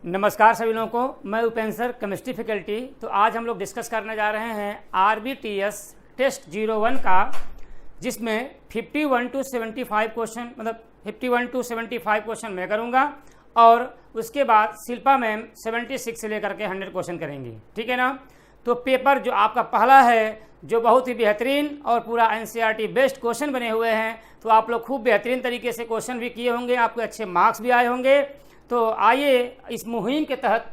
नमस्कार सभी लोगों को, मैं उपेंद्र सर, केमिस्ट्री फैकल्टी। तो आज हम लोग डिस्कस करने जा रहे हैं RBTS टेस्ट 01 का, जिसमें 51 to 75 क्वेश्चन, मतलब 51 to 75 क्वेश्चन मैं करूंगा और उसके बाद शिल्पा मैम 76 से लेकर के 100 क्वेश्चन करेंगी। ठीक है ना। तो पेपर जो आपका पहला है, जो बहुत ही बेहतरीन और पूरा NCERT बेस्ड क्वेश्चन बने हुए हैं, तो आप लोग खूब बेहतरीन तरीके से क्वेश्चन भी किए होंगे, आपको अच्छे मार्क्स भी आए होंगे। तो आइए इस मुहिम के तहत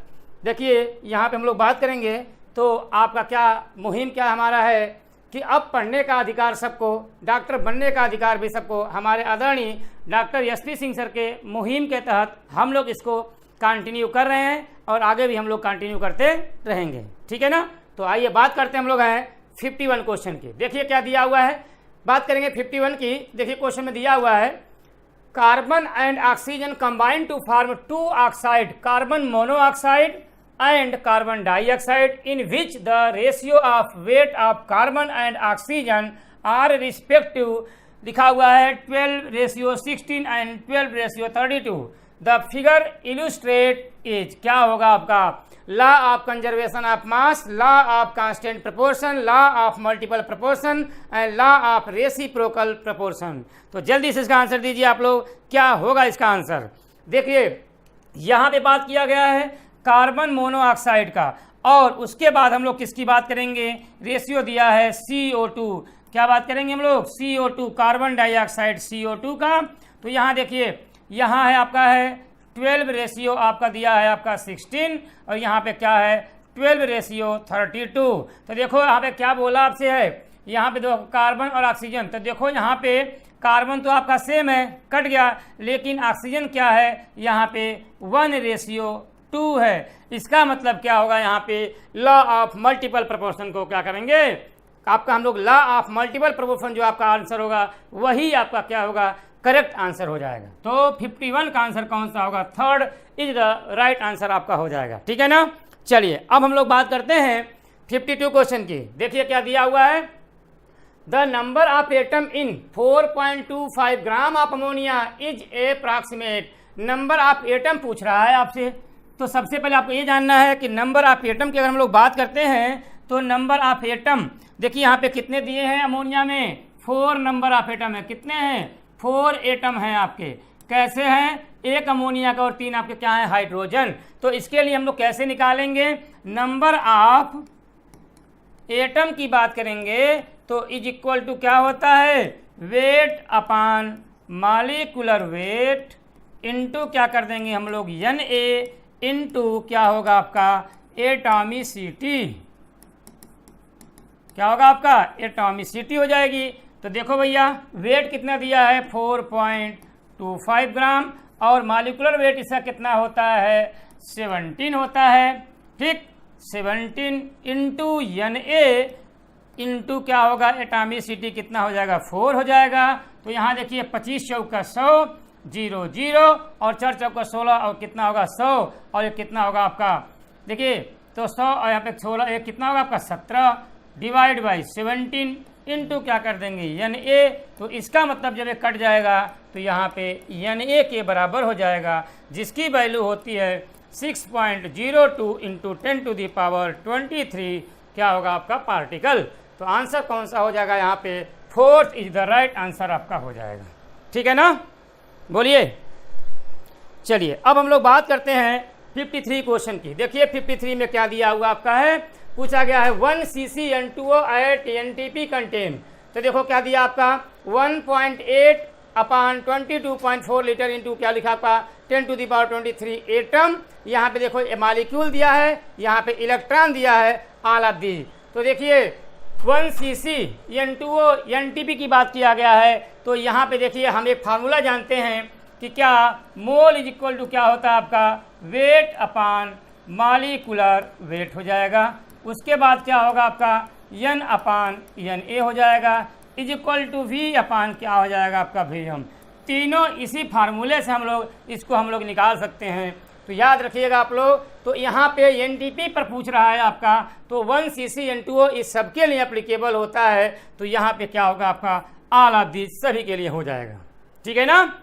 देखिए, यहाँ पे हम लोग बात करेंगे। तो आपका क्या मुहिम क्या हमारा है कि अब पढ़ने का अधिकार सबको, डॉक्टर बनने का अधिकार भी सबको। हमारे आदरणीय डॉक्टर SP सिंह सर के मुहिम के तहत हम लोग इसको कंटिन्यू कर रहे हैं और आगे भी हम लोग कंटिन्यू करते रहेंगे। ठीक है ना। तो आइए बात करते हैं हम लोग हैं 51 क्वेश्चन की। देखिए क्या दिया हुआ है, बात करेंगे 51 की। देखिए क्वेश्चन में दिया हुआ है, carbon and oxygen combine to form 2 oxide, carbon monoxide and carbon dioxide, in which the ratio of weight of carbon and oxygen are respective. लिखा हुआ है 12:16 and 12:32। The figure illustrate is, क्या होगा आपका, law of conservation of mass, law of constant proportion, law of multiple proportion and law of reciprocal proportion. तो जल्दी से इसका आंसर दीजिए आप लोग, क्या होगा इसका आंसर। देखिए यहाँ पे बात किया गया है कार्बन मोनोऑक्साइड का, और उसके बाद हम लोग किसकी बात करेंगे, रेशियो दिया है CO2। क्या बात करेंगे हम लोग, CO2, कार्बन डाइऑक्साइड CO2 का। तो यहाँ देखिए, यहाँ है आपका है 12 रेशियो आपका दिया है आपका 16, और यहाँ पे क्या है 12:32। तो देखो यहाँ पे क्या बोला आपसे है, यहाँ पे देखो कार्बन और ऑक्सीजन। तो देखो यहाँ पे कार्बन तो आपका सेम है, कट गया, लेकिन ऑक्सीजन क्या है, यहाँ पे 1:2 है। इसका मतलब क्या होगा, यहाँ पे लॉ ऑफ मल्टीपल प्रोपोर्शन को क्या करेंगे, आपका हम लोग लॉ ऑफ मल्टीपल प्रोपोर्शन जो आपका आंसर होगा वही आपका क्या होगा, करेक्ट आंसर हो जाएगा। तो 51 का आंसर कौन सा होगा, third is the right answer आपका हो जाएगा। ठीक है ना। चलिए अब हम लोग बात करते हैं 52 क्वेश्चन की। देखिए क्या दिया हुआ है, the number of atom in 4.25 gram of ammonia is approximate. Number of atom पूछ रहा है आपसे। तो सबसे पहले आपको ये जानना है कि नंबर ऑफ एटम की अगर हम लोग बात करते हैं तो नंबर ऑफ एटम, देखिए यहाँ पे कितने दिए हैं अमोनिया में, 4 नंबर ऑफ एटम है। कितने हैं, 4 एटम हैं आपके। कैसे हैं, एक अमोनिया का और 3 आपके क्या है, हाइड्रोजन। तो इसके लिए हम लोग कैसे निकालेंगे, नंबर ऑफ एटम की बात करेंगे तो इज इक्वल टू क्या होता है, wait upon molecular weight into क्या कर देंगे हम लोग, Na इनटू क्या होगा आपका, एटॉमिसिटी। क्या होगा आपका, एटॉमिसिटी हो जाएगी। तो देखो भैया वेट कितना दिया है, 4.25 ग्राम, और मॉलिक्यूलर वेट इसका कितना होता है, 17 होता है। ठीक, 17 इंटू Na इंटू क्या होगा, एटॉमिसिटी कितना हो जाएगा, 4 हो जाएगा। तो यहाँ देखिए 25 चौका 100, 0 0, और 4 चौका 16, और कितना होगा 100, और ये कितना होगा आपका, देखिए तो 100 और यहाँ पे 16, ये कितना होगा आपका 17 डिवाइड बाई 17 इंटू क्या कर देंगे Na। तो इसका मतलब जब ये कट जाएगा तो यहाँ पे Na के बराबर हो जाएगा, जिसकी वैल्यू होती है 6.02 इंटू 10⁻23 क्या होगा आपका पार्टिकल। तो आंसर कौन सा हो जाएगा, यहाँ पे 4th is the right answer आपका हो जाएगा। ठीक है ना, बोलिए। चलिए अब हम लोग बात करते हैं 53 क्वेश्चन की। देखिए 53 में क्या दिया हुआ आपका है, पूछा गया है 1 CCN2O एट NTP कंटेन। तो देखो क्या दिया आपका, 1.8 अपान 22.4 लीटर इंटू क्या लिखा आपका 10⁻23 एटम। यहाँ पे देखो मॉलिक्यूल दिया है, यहाँ पे इलेक्ट्रॉन दिया है, ऑल ऑफ दी। तो देखिए 1 CCN2O NTP की बात किया गया है। तो यहाँ पे देखिए हम एक फार्मूला जानते हैं कि क्या, मोल इज इक्वल टू क्या होता है आपका, वेट अपान मॉलिक्यूलर वेट हो जाएगा। उसके बाद क्या होगा आपका, N अपान Na हो जाएगा, इज इक्वल टू V अपान क्या हो जाएगा आपका Vm। तीनों इसी फार्मूले से हम लोग निकाल सकते हैं। तो याद रखिएगा आप लोग। तो यहाँ पे NTP पर पूछ रहा है आपका, तो 1 CCN2O इस सबके लिए एप्लीकेबल होता है। तो यहाँ पे क्या होगा आपका, ऑल ऑफ दिस सभी के लिए हो जाएगा। ठीक है ना।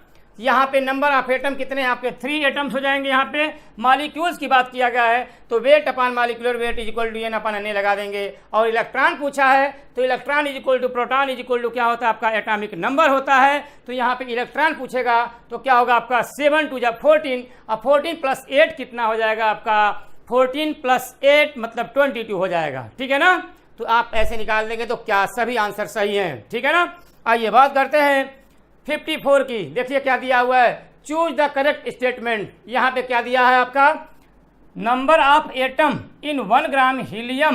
यहाँ पे नंबर ऑफ एटम कितने हैं आपके 3 एटम्स हो जाएंगे। यहाँ पे मॉलिक्यूल्स की बात किया गया है तो weight upon molecular weight is equal to n upon n लगा देंगे। और इलेक्ट्रॉन पूछा है तो electron is equal to proton is equal to क्या होता है आपका एटॉमिक नंबर होता है। तो यहाँ पे इलेक्ट्रॉन पूछेगा तो क्या होगा आपका 7 2 14 और 14 + 8 कितना हो जाएगा आपका 14 + 8 मतलब 22 हो जाएगा। ठीक है ना, तो आप ऐसे निकाल देंगे तो क्या सभी आंसर सही हैं। ठीक है ना, आइए बात करते हैं 54 की। देखिए क्या दिया हुआ है, चूज द करेक्ट स्टेटमेंट। यहाँ पे क्या दिया है आपका number of atom in 1 gram helium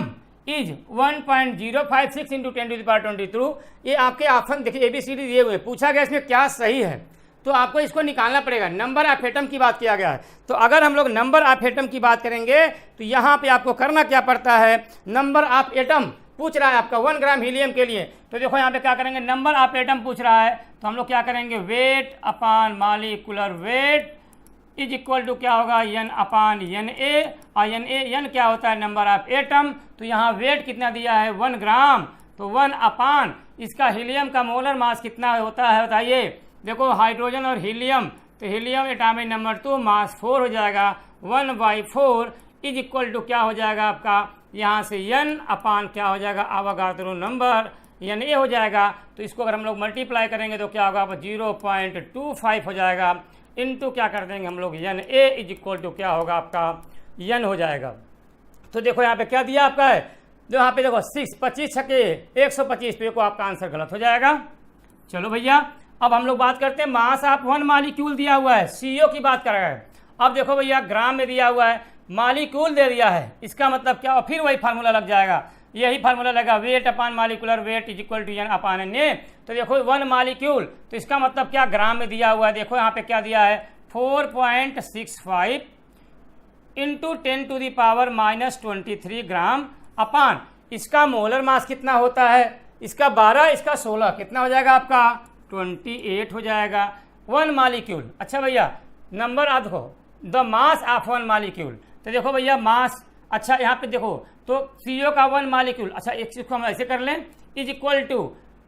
is 1.056 × 10⁻22। ये आपके ऑप्शन देखिए ABCD दिए हुए, पूछा गया इसमें क्या सही है तो आपको इसको निकालना पड़ेगा। नंबर ऑफ एटम की बात किया गया है तो अगर हम लोग नंबर ऑफ एटम की बात करेंगे तो यहाँ पे आपको करना क्या पड़ता है, नंबर ऑफ एटम पूछ रहा है आपका 1 ग्राम हीलियम के लिए। तो देखो यहाँ पे क्या करेंगे, नंबर ऑफ एटम पूछ रहा है तो हम लोग क्या करेंगे weight upon molecular weight is equal to क्या होगा n अपान Na। और n क्या होता है नंबर ऑफ एटम। तो यहाँ वेट कितना दिया है 1 ग्राम तो 1 अपान इसका हीलियम का मोलर मास कितना होता है बताइए। देखो हाइड्रोजन और हीलियम तो हीलियम एटॉमिक नंबर 2 मास 4 हो जाएगा 1/4 इज इक्वल टू क्या हो जाएगा आपका यहाँ से n अपान क्या हो जाएगा अवोगाद्रो नंबर Na हो जाएगा। तो इसको अगर हम लोग मल्टीप्लाई करेंगे तो क्या होगा 0.25 हो जाएगा इनटू क्या कर देंगे हम लोग Na इज इक्वल टू क्या होगा आपका n हो जाएगा। तो देखो यहाँ पे क्या दिया आपका है, जो यहाँ पे देखो 6 25 छके 125 पे को आपका आंसर गलत हो जाएगा। चलो भैया अब हम लोग बात करते हैं मास ऑफ 1 मॉलिक्यूल दिया हुआ है, CO की बात कर रहे हैं। अब देखो भैया ग्राम में दिया हुआ है, मॉलिक्यूल दे दिया है, इसका मतलब क्या, फिर वही फार्मूला लग जाएगा, यही फार्मूला लगा weight upon molecular weight is equal to n upon Na। तो देखो 1 मॉलिक्यूल तो इसका मतलब क्या ग्राम में दिया हुआ है। देखो यहाँ पे क्या दिया है 4.65 × 10⁻⁻23 ग्राम अपान इसका मोलर मास कितना होता है, इसका 12 इसका 16 कितना हो जाएगा आपका 28 हो जाएगा 1 मॉलिक्यूल। अच्छा भैया नंबर आप देखो द मास ऑफ 1 मॉलिक्यूल। तो देखो भैया मास, अच्छा यहाँ पे देखो तो CO का 1 मॉलिक्यूल, अच्छा एक चीज को हम ऐसे कर लें इज इक्वल टू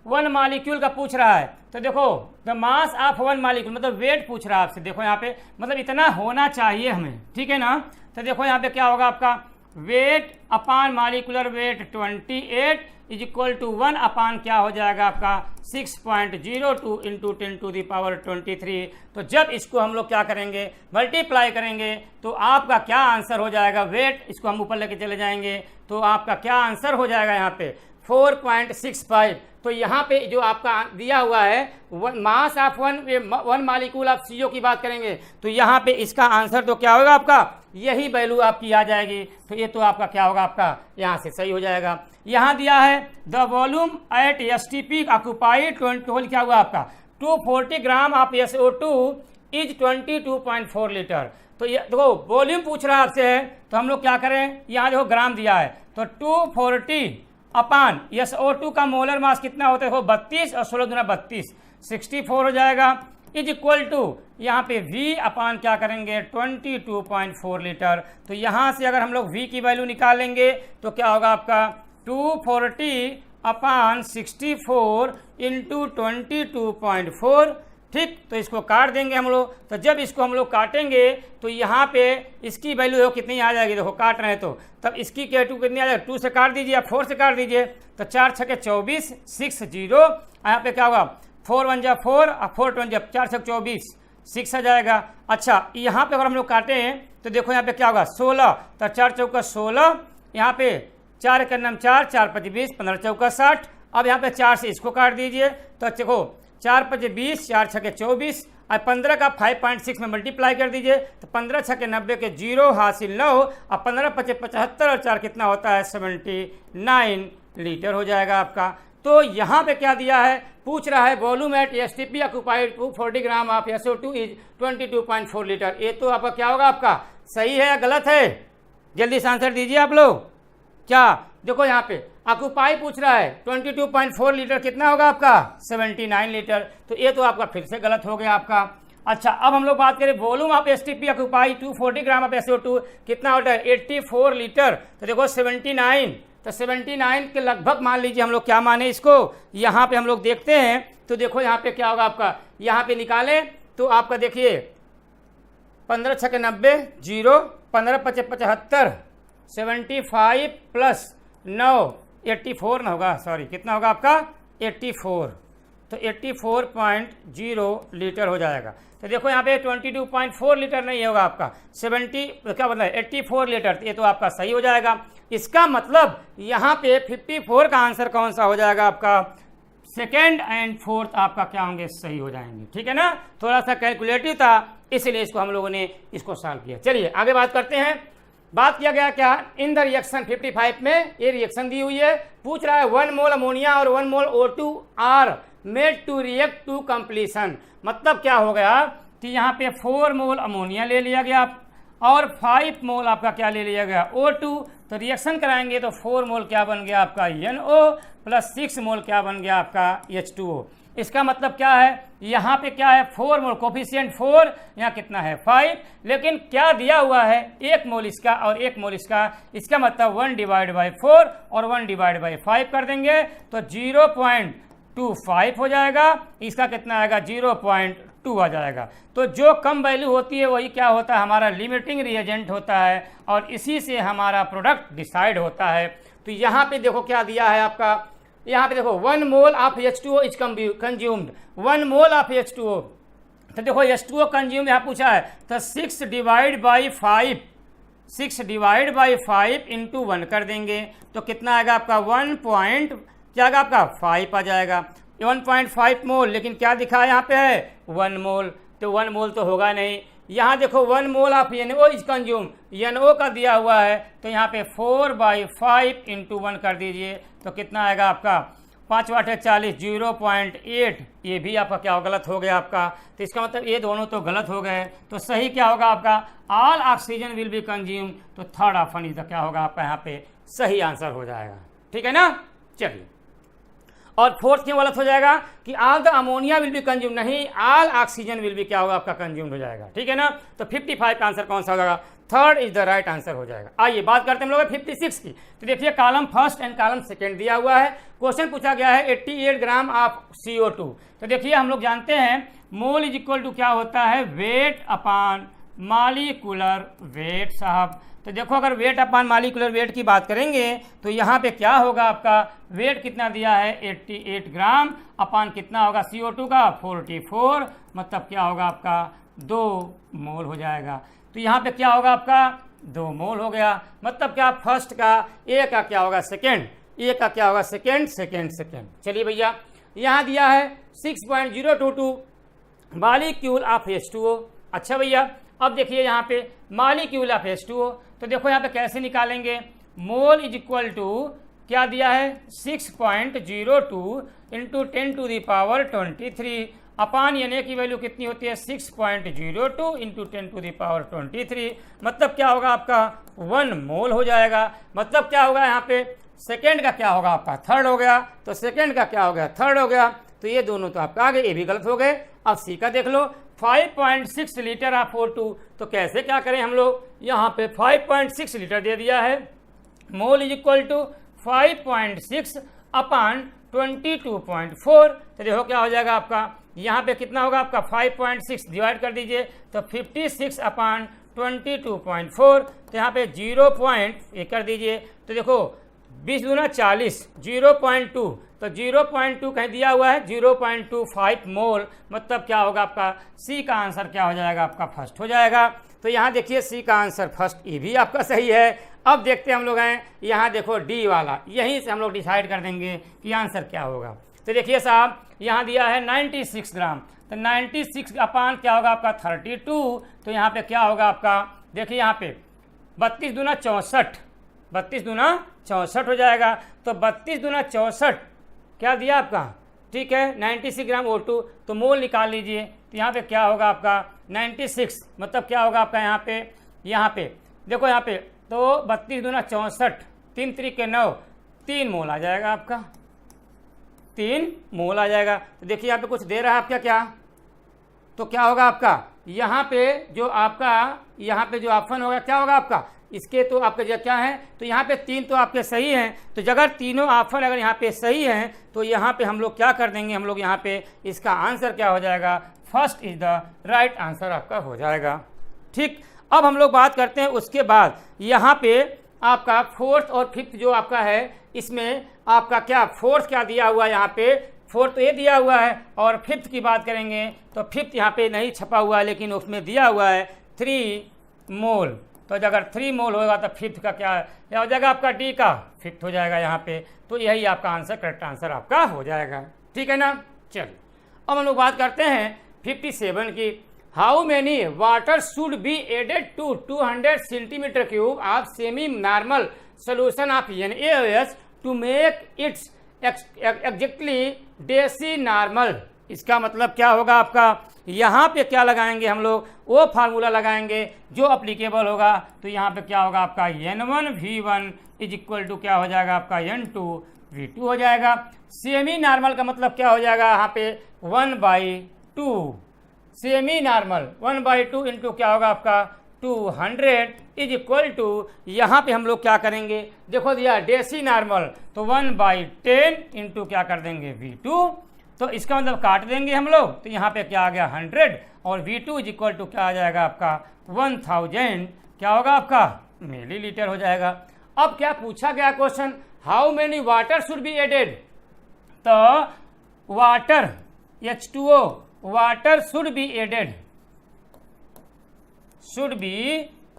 1 मॉलिक्यूल का पूछ रहा है तो देखो द मास ऑफ 1 मॉलिक्यूल मतलब वेट पूछ रहा है आपसे। देखो यहाँ पे मतलब इतना होना चाहिए हमें, ठीक है ना। तो देखो यहाँ पे क्या होगा आपका weight upon molecular weight 28 is equal to 1 upon क्या हो जाएगा आपका 6.02 × 10⁻23। तो जब इसको हम लोग क्या करेंगे मल्टीप्लाई करेंगे तो आपका क्या आंसर हो जाएगा, वेट इसको हम ऊपर लेके चले जाएंगे तो आपका क्या आंसर हो जाएगा यहाँ पे 4.65। तो यहाँ पे जो आपका दिया हुआ है mass of 1 molecule of CO की बात करेंगे तो यहाँ पे इसका आंसर तो क्या होगा आपका यही वैल्यू आपकी आ जाएगी। तो ये तो आपका क्या होगा आपका यहाँ से सही हो जाएगा। यहाँ दिया है the volume at STP occupied 20 क्या हुआ आपका 240 gram of SO2 is 22.4 litre. तो ये देखो वॉल्यूम पूछ रहा है आपसे तो हम लोग क्या करें, यहाँ देखो ग्राम दिया है तो 240 अपान SO2 का मोलर मास कितना होता है, 32 और 16 × 32 64 हो जाएगा इज इक्वल टू यहाँ पे V अपान क्या करेंगे 22.4 लीटर। तो यहाँ से अगर हम लोग V की वैल्यू निकालेंगे तो क्या होगा आपका 240 अपान 64 × 22.4। ठीक, तो इसको काट देंगे हम लोग। तो जब इसको हम लोग काटेंगे तो यहाँ पे इसकी वैल्यू हो कितनी आ जाएगी, देखो काट रहे हैं तो तब इसकी क्या 2 कितनी आ जाएगी 2 से काट दीजिए या 4 से काट दीजिए तो 4 छके 24 6 0 यहाँ पे क्या होगा 4 1 जा 4 और 4 2 जा 4 छक 24 6 आ जाएगा। अच्छा यहाँ पे अगर हम लोग काटे हैं तो देखो यहाँ पे क्या होगा 16 तो 4 चौका 16 यहाँ पे 4 का नाम 4 4 5 20 15 चौका 60। अब यहाँ पे 4 से इसको काट दीजिए तो देखो 4 5 20 4 छके 24 और 15 का 5.6 में मल्टीप्लाई कर दीजिए तो 15 छके 90 के 0 हासिल 9 और 15 5 75 और 4 कितना होता है 79 लीटर हो जाएगा आपका। तो यहाँ पे क्या दिया है, पूछ रहा है volume at STP occupied 240 gram of SO2 is 22.4 litre. ये तो आपका क्या होगा आपका सही है या गलत है, जल्दी से आंसर दीजिए आप लोग। क्या देखो यहाँ पे ऑक्यूपाई पूछ रहा है 22.4 लीटर कितना होगा आपका 79 लीटर। तो ये तो आपका फिर से गलत हो गया आपका। अच्छा अब हम लोग बात करें volume of STP occupy 240 gram of SO2 कितना होता है 84 लीटर। तो देखो 79 तो 79 के लगभग मान लीजिए हम लोग क्या माने इसको, यहाँ पे हम लोग देखते हैं तो देखो यहाँ पे क्या होगा आपका, यहाँ पे निकालें तो आपका देखिए 15 छक्के 90, 0, 15 पचे 75, 75 प्लस 9 84 ना होगा, सॉरी कितना होगा आपका 84, तो 84.0 लीटर हो जाएगा। तो देखो यहाँ पे 22.4 लीटर नहीं होगा आपका 70, क्या मतलब 84 लीटर, तो ये तो आपका सही हो जाएगा। इसका मतलब यहाँ पे 54 का आंसर कौन सा हो जाएगा आपका, सेकेंड एंड फोर्थ आपका क्या होंगे, सही हो जाएंगे। ठीक है ना, थोड़ा सा कैलकुलेटिव था इसलिए इसको हम लोगों ने इसको सॉल्व किया। चलिए आगे बात करते हैं। बात किया गया क्या, इन द रिएक्शन 55 में ये रिएक्शन दी हुई है, पूछ रहा है 1 मोल अमोनिया और 1 mole O2 are made to react to completion. मतलब क्या हो गया कि यहाँ पे 4 मोल अमोनिया ले लिया गया और 5 मोल आपका क्या ले लिया गया O2, तो रिएक्शन कराएंगे तो 4 मोल क्या बन गया आपका NO प्लस 6 मोल क्या बन गया आपका H2O। इसका मतलब क्या है, यहाँ पे क्या है 4 मोल, कोफिशिएंट 4, यहाँ कितना है 5, लेकिन क्या दिया हुआ है 1 मोल इसका और 1 मोल इसका, इसका मतलब 1/4 और 1/5 कर देंगे तो 0.25 हो जाएगा, इसका कितना आएगा 0.2 आ जाएगा। तो जो कम वैल्यू होती है वही क्या होता है, हमारा लिमिटिंग रिएजेंट होता है और इसी से हमारा प्रोडक्ट डिसाइड होता है। तो यहाँ पे देखो क्या दिया है आपका, यहाँ पे देखो 1 mole of H2O is consumed, 1 mole of H2O, तो देखो H2O कंज्यूम यहाँ पूछा है तो 6/5 इंटू 1 कर देंगे तो कितना आएगा आपका 1 पॉइंट क्या आएगा आपका 5 आ जाएगा, 1.5 मोल, लेकिन क्या दिखा यहाँ पे है 1 मोल, तो 1 मोल तो होगा नहीं। यहाँ देखो 1 mole of NO is consume, NO का दिया हुआ है तो यहाँ पे 4/5 इंटू 1 कर दीजिए तो कितना आएगा आपका 5 वाट 40, 0.8, ये भी आपका क्या गलत हो गया आपका। तो इसका मतलब ये दोनों तो गलत हो गए, तो सही क्या होगा आपका all oxygen will be consume, तो थर्ड ऑप्शन इज क्या होगा आपका यहाँ पे सही आंसर हो जाएगा। ठीक है ना, चलिए। और फोर्थ क्यों गलत हो जाएगा कि all the ammonia will be consume, नहीं ऑल ऑक्सीजन विल बी क्या होगा आपका कंज्यूम हो जाएगा। ठीक है ना, तो 55 का आंसर कौन सा हो जाएगा, third is the right answer हो जाएगा। आइए बात करते हैं हम लोग 56 की। तो देखिए column first and column second दिया हुआ है, क्वेश्चन पूछा गया है 88 ग्राम ऑफ CO2। तो देखिए हम लोग जानते हैं मोल इज इक्वल टू क्या होता है, वेट अपॉन मॉलिक्यूलर वेट साहब। तो देखो अगर वेट अपॉन मॉलिक्यूलर वेट की बात करेंगे तो यहाँ पे क्या होगा आपका वेट कितना दिया है 88 ग्राम अपॉन कितना होगा CO2 का 44, मतलब क्या होगा आपका 2 मोल हो जाएगा। तो यहाँ पे क्या होगा आपका 2 मोल हो गया, मतलब क्या फर्स्ट का ए का क्या होगा सेकेंड, ए का क्या होगा सेकेंड सेकेंड सेकेंड। चलिए भैया यहाँ दिया है 6.022 मॉलिक्यूल ऑफ H2O। अच्छा भैया अब देखिए यहाँ पे मॉलिक्यूल ऑफ H2O, तो देखो यहाँ पे कैसे निकालेंगे, मोल इज इक्वल टू क्या दिया है 6.02 इंटू 10⁻23 अपान Na की वैल्यू कितनी होती है 6.02 इंटू 10⁻23, मतलब क्या होगा आपका 1 मोल हो जाएगा। मतलब क्या होगा यहाँ पे सेकेंड का क्या होगा आपका थर्ड हो गया, तो सेकेंड का क्या हो गया थर्ड हो गया, तो ये दोनों तो आपका आगे, ये भी गलत हो गए। अब सी का देख लो 5.6 लीटर ऑफ O2, तो कैसे क्या करें हम लोग, यहाँ पे 5.6 लीटर दे दिया है, मोल इज इक्वल टू 5.6 अपान 22.4, तो देखो क्या हो जाएगा आपका, यहाँ पे कितना होगा आपका 5.6 डिवाइड कर दीजिए तो 56 अपान 22.4, तो यहाँ पे 0. कर दीजिए तो देखो 20 दूना 40, 0.2, तो 0.2 कहीं दिया हुआ है 0.25 मोल, मतलब क्या होगा आपका सी का आंसर क्या हो जाएगा आपका फर्स्ट हो जाएगा। तो यहाँ देखिए सी का आंसर फर्स्ट, ये भी आपका सही है। अब देखते हैं हम लोग हैं यहाँ देखो डी वाला, यहीं से हम लोग डिसाइड कर देंगे कि आंसर क्या होगा। तो देखिए साहब यहाँ दिया है 96 ग्राम, तो 96 अपान क्या होगा आपका 32, तो यहाँ पे क्या होगा आपका देखिए यहाँ पे 32 दूना 64, 32 दूना 64 हो जाएगा, तो 32 दूना 64 क्या दिया आपका, ठीक है 96 ग्राम O2, तो मोल निकाल लीजिए। तो यहाँ पे क्या होगा आपका 96, मतलब क्या होगा आपका यहाँ पे देखो यहाँ पे तो 32 दूना 64, 3 त्रिक 9, 3 मोल आ जाएगा आपका, 3 मोल आ जाएगा। तो देखिए यहाँ पे कुछ दे रहा है आपका क्या, तो क्या होगा आपका यहाँ पे जो आपका यहाँ पे जो ऑप्शन होगा क्या होगा आपका इसके तो आपके क्या हैं, तो यहाँ पे 3 तो आपके सही हैं, तो अगर तीनों ऑप्शन अगर यहाँ पे सही हैं तो यहाँ पे हम लोग क्या कर देंगे, हम लोग यहाँ पे इसका आंसर क्या हो जाएगा, first is the right answer आपका हो जाएगा। ठीक, अब हम लोग बात करते हैं उसके बाद यहाँ पे आपका फोर्थ और फिफ्थ जो आपका है, इसमें आपका क्या फोर्थ क्या दिया हुआ है, यहाँ पे फोर्थ तो ये दिया हुआ है, और फिफ्थ की बात करेंगे तो फिफ्थ यहाँ पे नहीं छपा हुआ है, लेकिन उसमें दिया हुआ है 3 मोल। तो अगर 3 मोल होगा तो फिफ्थ का क्या हो जाएगा, आपका डी का फिफ्थ हो जाएगा यहाँ पे। तो यही आपका आंसर, करेक्ट आंसर आपका हो जाएगा। ठीक है ना। चलिए अब हम लोग बात करते हैं 57 की। How many water should be added to 200 centimetre cube of semi normal solution of NaOH to make its exactly deci normal. इसका मतलब क्या होगा आपका, यहाँ पे क्या लगाएंगे हम लोग, वो फार्मूला लगाएंगे जो अप्लीकेबल होगा। तो यहाँ पे क्या होगा आपका N1V1 इज इक्वल टू क्या हो जाएगा आपका N2V2 हो जाएगा। सेमी नॉर्मल का मतलब क्या हो जाएगा, यहाँ पे 1/2 सेमी नॉर्मल 1/2 इंटू क्या होगा आपका 200 इज इक्वल टू, यहाँ पे हम लोग क्या करेंगे, देखो दिया डेसी नॉर्मल, तो 1/10 इंटू क्या कर देंगे V2। तो इसका मतलब काट देंगे हम लोग, तो यहाँ पे क्या आ गया 100, और V2 इज इक्वल टू क्या आ जाएगा आपका 1000 क्या होगा आपका मिलीलीटर हो जाएगा। अब क्या पूछा गया question, how many water should be added. तो water H2O water should be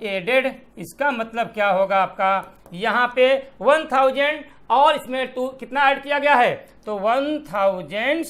added, इसका मतलब क्या होगा आपका, यहाँ पे 1000 और इसमें 2 कितना ऐड किया गया है, तो 1000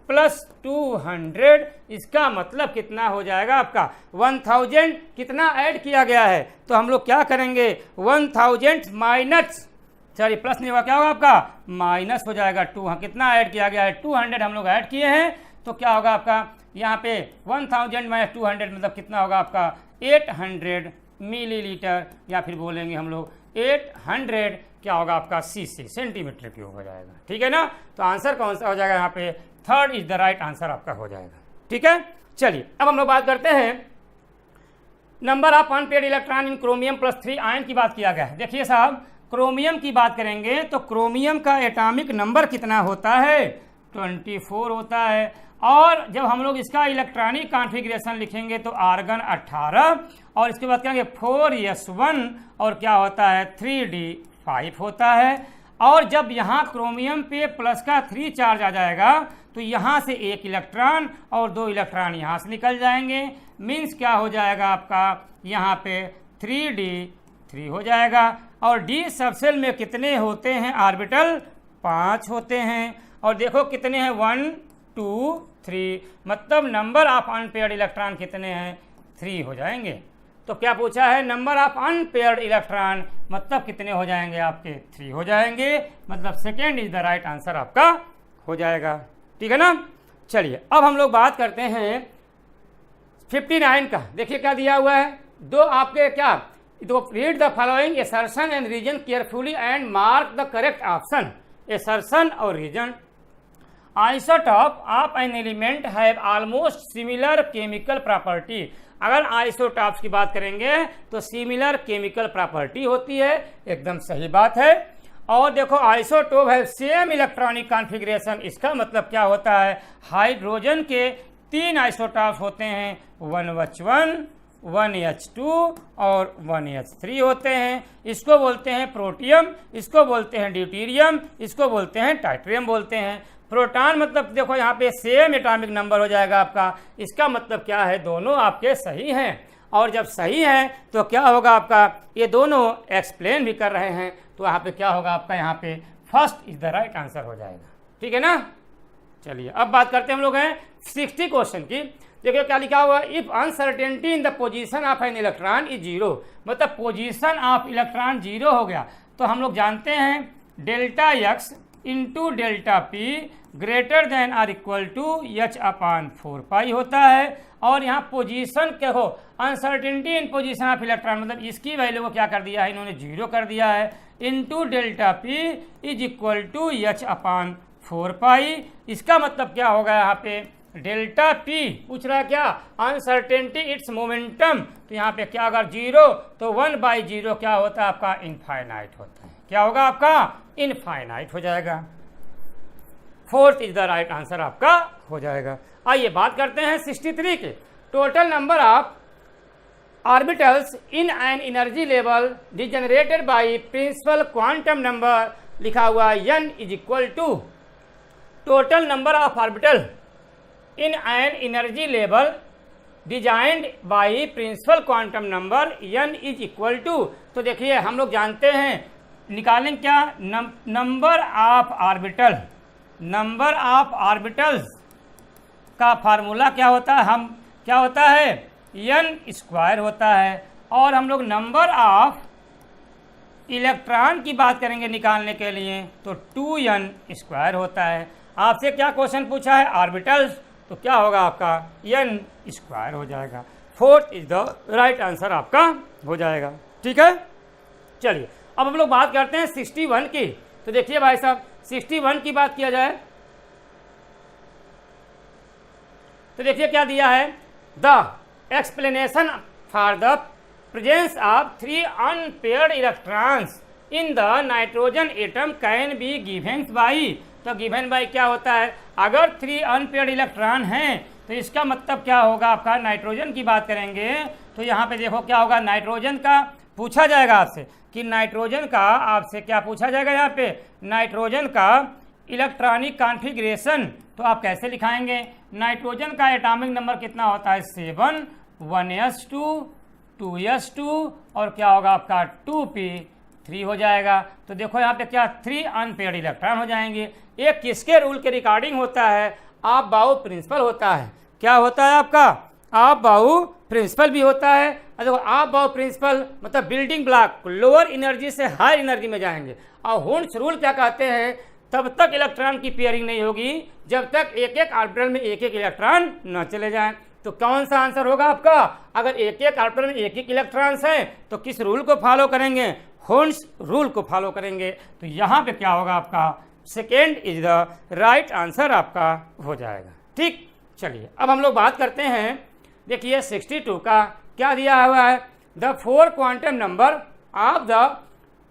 प्लस 200, इसका मतलब कितना हो जाएगा आपका 1000 कितना ऐड किया गया है, तो हम लोग क्या करेंगे 1000 माइनस, सॉरी प्लस नहीं होगा, क्या होगा आपका माइनस हो जाएगा 2, कितना ऐड किया गया है 200 हम लोग ऐड किए हैं, तो क्या होगा आपका यहाँ पे 1000 माइनस 200 मतलब कितना होगा आपका 800 मिलीलीटर, या फिर बोलेंगे हम लोग 800 क्या होगा आपका सीसी सेंटीमीटर क्यूब हो जाएगा। ठीक है ना। तो आंसर कौन सा हो जाएगा, यहाँ पे third is the right answer आपका हो जाएगा। ठीक है। चलिए अब हम लोग बात करते हैं number of unpaired electron in chromium +3 ion की बात किया गया है। देखिए साहब, क्रोमियम की बात करेंगे तो क्रोमियम का एटॉमिक नंबर कितना होता है, 24 होता है, और जब हम लोग इसका इलेक्ट्रॉनिक कॉन्फ़िगरेशन लिखेंगे तो आर्गन 18, और इसके बाद कहेंगे 4s1 और क्या होता है 3d5 होता है। और जब यहाँ क्रोमियम पे प्लस का 3 चार्ज आ जाएगा तो यहाँ से 1 इलेक्ट्रॉन और 2 इलेक्ट्रॉन यहाँ से निकल जाएंगे, मीन्स क्या हो जाएगा आपका यहाँ पे 3d3 हो जाएगा। और डी सबसेल में कितने होते हैं ऑर्बिटल, 5 होते हैं, और देखो कितने हैं 1 2 3, मतलब नंबर ऑफ अनपेयर्ड इलेक्ट्रॉन कितने हैं 3 हो जाएंगे। तो क्या पूछा है, नंबर ऑफ अनपेयर्ड इलेक्ट्रॉन मतलब कितने हो जाएंगे आपके 3 हो जाएंगे, मतलब second is the right answer आपका हो जाएगा। ठीक है ना। चलिए अब हम लोग बात करते हैं 59 का। देखिए क्या दिया हुआ है, दो आपके क्या, तो read the following assertion and reason carefully and mark the correct option. Assertion और reason, isotope of an element have almost similar chemical property. अगर आइसोटॉप्स की बात करेंगे तो सिमिलर केमिकल प्रॉपर्टी होती है, एकदम सही बात है। और देखो आइसोटोप है सेम इलेक्ट्रॉनिक कॉन्फ़िगरेशन, इसका मतलब क्या होता है, हाइड्रोजन के 3 आइसोटॉप्स होते हैं, 1H1 1H2 और 1H3 होते हैं। इसको बोलते हैं प्रोटियम, इसको बोलते हैं ड्यूटेरियम, इसको बोलते हैं टाइट्रियम बोलते हैं। प्रोटॉन मतलब देखो यहाँ पे सेम एटॉमिक नंबर हो जाएगा आपका, इसका मतलब क्या है दोनों आपके सही हैं, और जब सही हैं तो क्या होगा आपका, ये दोनों एक्सप्लेन भी कर रहे हैं, तो यहाँ पे क्या होगा आपका, यहाँ पे first is the right answer हो जाएगा। ठीक है ना। चलिए अब बात करते हैं हम लोग हैं 60 क्वेश्चन की। देखिए क्या लिखा हुआ, if uncertainty in the position of an electron is 0, मतलब पोजीशन ऑफ इलेक्ट्रॉन 0 हो गया, तो हम लोग जानते हैं delta x into delta p greater than or equal to H/4 pi होता है। और यहाँ पोजीशन क्या हो, uncertainty in position of electron, मतलब इसकी वैल्यू को क्या कर दिया है इन्होंने 0 कर दिया है, into delta p is equal to H/4 pi. इसका मतलब क्या होगा यहाँ पे डेल्टा पी पूछ रहा है क्या, अनसर्टेनिटी इट्स मोमेंटम, तो यहाँ पे क्या अगर 0 तो 1/0 क्या होता है आपका, इनफाइनाइट होता है। क्या होगा आपका, इनफाइनाइट हो जाएगा। Fourth is the right answer आपका हो जाएगा। आइए बात करते हैं 63 के। Total number of orbitals in an energy level degenerated by principal quantum number लिखा हुआ n is equal to total number of orbital in an energy level designed by principal quantum number n is equal to, तो देखिए हम लोग जानते हैं निकालें क्या, number of orbital, number of orbitals का फार्मूला क्या होता है, हम क्या होता है n स्क्वायर होता है, और हम लोग नंबर ऑफ इलेक्ट्रॉन की बात करेंगे निकालने के लिए तो 2n स्क्वायर होता है। आपसे क्या क्वेश्चन पूछा है, ऑर्बिटल्स, तो क्या होगा आपका n स्क्वायर हो जाएगा। Fourth is the right answer आपका हो जाएगा। ठीक है, चलिए अब हम लोग बात करते हैं 61 की। तो देखिए भाई साहब 61 की बात किया जाए तो देखिए क्या दिया है, the explanation for the presence of 3 unpaired electrons in the nitrogen atom can be given by, तो गिवन बाई क्या होता है, अगर 3 अनपेयर्ड इलेक्ट्रॉन हैं तो इसका मतलब क्या होगा आपका, नाइट्रोजन की बात करेंगे तो यहाँ पे देखो क्या होगा, नाइट्रोजन का पूछा जाएगा आपसे कि नाइट्रोजन का आपसे क्या पूछा जाएगा, यहाँ पे नाइट्रोजन का इलेक्ट्रॉनिक कॉन्फ़िगरेशन, तो आप कैसे लिखाएंगे, नाइट्रोजन का एटॉमिक नंबर कितना होता है 7, 1s2, 2s2 और क्या होगा आपका 2p3 हो जाएगा। तो देखो यहाँ पे क्या 3 अनपेयर्ड इलेक्ट्रॉन हो जाएंगे। एक किसके रूल के रिगार्डिंग होता है, आप बाउ प्रिंसिपल होता है, क्या होता है आपका, आप बाउ प्रिंसिपल भी होता है। देखो आप बाउ प्रिंसिपल मतलब बिल्डिंग ब्लॉक लोअर एनर्जी से हाई एनर्जी में जाएंगे, और हुंस रूल क्या कहते हैं, तब तक इलेक्ट्रॉन की पेयरिंग नहीं होगी जब तक एक एक ऑर्बिटल में एक एक इलेक्ट्रॉन न चले जाएं। तो कौन सा आंसर होगा आपका, अगर एक एक ऑर्बिटल में एक एक इलेक्ट्रॉन्स हैं तो किस रूल को फॉलो करेंगे, हुंस रूल को फॉलो करेंगे। तो यहाँ पे क्या होगा आपका, second is the right answer आपका हो जाएगा। ठीक, चलिए अब हम लोग बात करते हैं, देखिए 62 का क्या दिया हुआ है, the 4 quantum number of the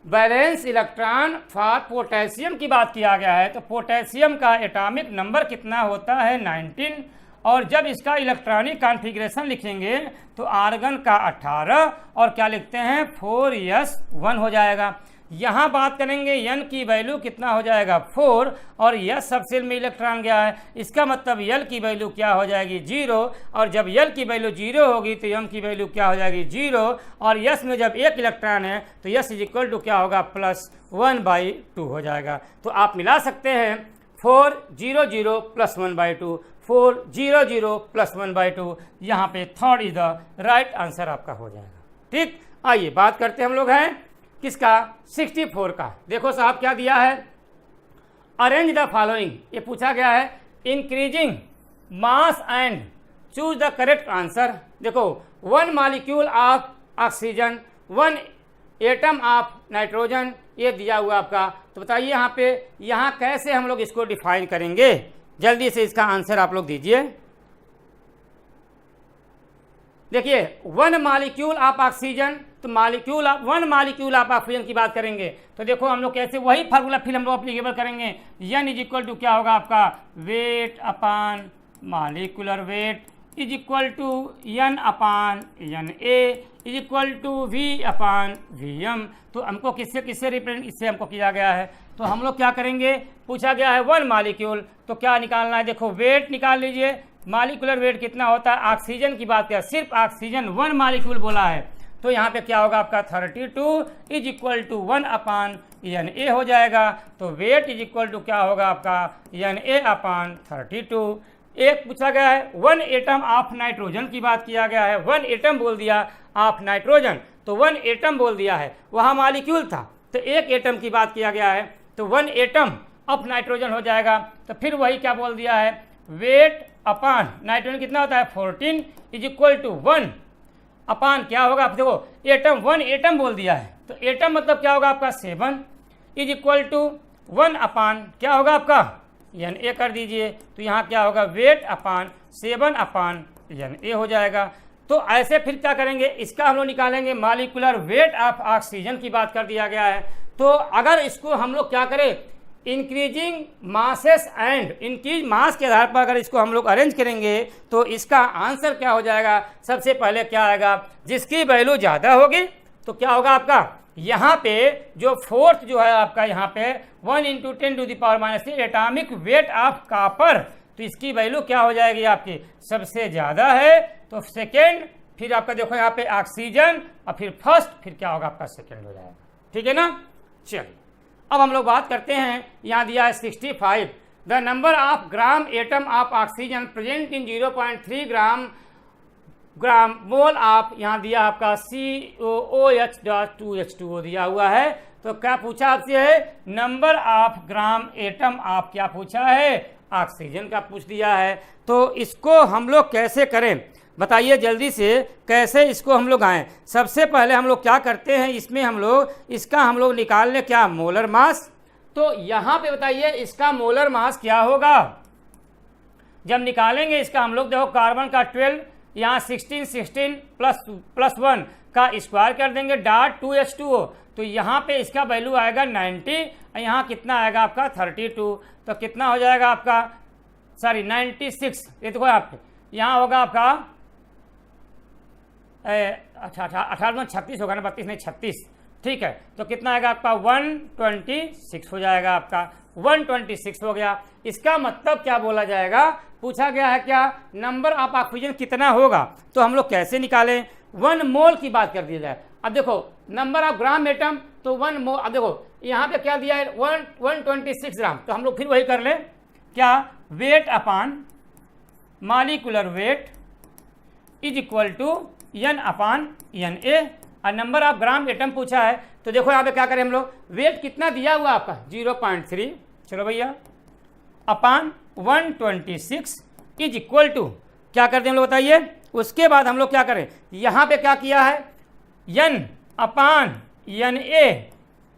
balance electron for potassium की बात किया गया है। तो पोटेशियम का एटॉमिक नंबर कितना होता है 19, और जब इसका इलेक्ट्रॉनिक कॉन्फ़िगरेशन लिखेंगे तो आर्गन का 18 और क्या लिखते हैं 4s1 हो जाएगा। यहाँ बात करेंगे n की वैल्यू कितना हो जाएगा 4, और s सबसेल में इलेक्ट्रॉन गया है, इसका मतलब l की वैल्यू क्या हो जाएगी 0, और जब l की वैल्यू 0 होगी तो m की वैल्यू क्या हो जाएगी 0, और s में जब एक इलेक्ट्रॉन है तो s इज इक्वल टू क्या होगा +1/2 हो जाएगा। तो आप मिला सकते हैं 400 + 1/2, 400 + 1/2, यहाँ पे third is the right answer आपका हो जाएगा। ठीक, आइए बात करते हैं हम लोग हैं किसका 64 का। देखो साहब क्या दिया है, अरेंज द फॉलोइंग, ये पूछा गया है, increasing mass and choose the correct answer. देखो 1 molecule of oxygen, 1 atom of nitrogen, ये दिया हुआ आपका। तो बताइए यहाँ पे यहाँ कैसे हम लोग इसको डिफाइन करेंगे, जल्दी से इसका आंसर आप लोग दीजिए। देखिए 1 मॉलिक्यूल ऑफ ऑक्सीजन, तो 1 मॉलिक्यूल ऑफ ऑक्सीजन की बात करेंगे तो देखो हम लोग कैसे वही फार्मूला फिर हम लोग अप्लीकेबल करेंगे, n इज इक्वल टू क्या होगा आपका weight upon molecular weight is equal to n upon Na is equal to V upon Vm। तो हमको किससे रिप्रेजेंट, इससे हमको किया गया है। तो हम लोग क्या करेंगे, पूछा गया है 1 मॉलिक्यूल, तो क्या निकालना है, देखो वेट निकाल लीजिए, मॉलिक्यूलर वेट कितना होता है, ऑक्सीजन की बात किया, सिर्फ ऑक्सीजन 1 मॉलिक्यूल बोला है, तो यहाँ पे क्या होगा आपका 32 is equal to 1 upon Na हो जाएगा। तो वेट इज इक्वल टू क्या होगा आपका Na अपॉन 32। एक पूछा गया है 1 एटम ऑफ नाइट्रोजन की बात किया गया है, 1 एटम बोल दिया ऑफ नाइट्रोजन, तो 1 एटम बोल दिया है, वहाँ मॉलिक्यूल था तो एक एटम की बात किया गया है, तो 1 एटम ऑफ नाइट्रोजन हो जाएगा। तो फिर वही क्या बोल दिया है, वेट अपॉन नाइट्रोजन कितना होता है 14 इज इक्वल टू 1 अपॉन क्या होगा, देखो एटम 1 एटम बोल दिया है, तो एटम मतलब क्या होगा आपका 7 इज इक्वल टू 1 अपॉन क्या होगा आपका NA कर दीजिए, तो यहाँ क्या होगा वेट अपान 7 अपान NA हो जाएगा। तो ऐसे फिर क्या करेंगे, इसका हम लोग निकालेंगे मॉलिक्यूलर वेट ऑफ ऑक्सीजन की बात कर दिया गया है। तो अगर इसको हम लोग क्या करें, इंक्रीजिंग मासेस एंड इंक्रीज मास के आधार पर अगर इसको हम लोग अरेंज करेंगे तो इसका आंसर क्या हो जाएगा, सबसे पहले क्या आएगा, जिसकी वैल्यू ज़्यादा होगी तो क्या होगा आपका, यहाँ पे जो फोर्थ जो है आपका यहाँ पे 1 × 10⁻³ एटॉमिक वेट ऑफ कॉपर, तो इसकी वैल्यू क्या हो जाएगी आपकी, सबसे ज़्यादा है तो सेकेंड, फिर आपका देखो यहाँ पे ऑक्सीजन और फिर फर्स्ट, फिर क्या होगा आपका सेकेंड हो जाएगा। ठीक है ना। चलिए अब हम लोग बात करते हैं, यहाँ दिया है 65 the number of gram atom of oxygen present in 0.3 gram mole of, यहाँ दिया आपका COOH.2H2O दिया हुआ है। तो क्या पूछा आपसे है, number of gram atom of क्या पूछा है, ऑक्सीजन का पूछ दिया है। तो इसको हम लोग कैसे करें बताइए जल्दी से, कैसे इसको हम लोग आएँ। सबसे पहले हम लोग क्या करते हैं, इसमें हम लोग इसका हम लोग निकाल लें क्या, मोलर मास। तो यहाँ पे बताइए इसका मोलर मास क्या होगा, जब निकालेंगे इसका हम लोग, देखो कार्बन का 12, यहाँ 16 प्लस 1 का स्क्वायर कर देंगे डॉट 2H2O, तो यहाँ पे इसका वैल्यू आएगा 90, यहाँ कितना आएगा आपका 32, तो कितना हो जाएगा आपका, सॉरी 96, ये देखो आप यहाँ होगा आपका 36 होगा ना, 32 नहीं 36, ठीक है। तो कितना आएगा आपका 126 हो जाएगा, आपका 126 हो गया। इसका मतलब क्या बोला जाएगा, पूछा गया है क्या, नंबर ऑफ ऑक्सीजन कितना होगा, तो हम लोग कैसे निकालें, 1 मोल की बात कर दी जाए। अब देखो नंबर ऑफ ग्राम एटम, तो 1 मोल, अब देखो यहाँ पे क्या दिया है 126 ग्राम, तो हम लोग फिर वही कर लें क्या, weight upon molecular weight is equal to N upon NA, और नंबर ऑफ ग्राम एटम पूछा है। तो देखो यहाँ पे क्या करें हम लोग, वेट कितना दिया हुआ आपका 0.3, चलो भैया, अपान 126 इज इक्वल टू क्या कर दें हम लोग बताइए। उसके बाद हम लोग क्या करें, यहाँ पे क्या किया है N अपान NA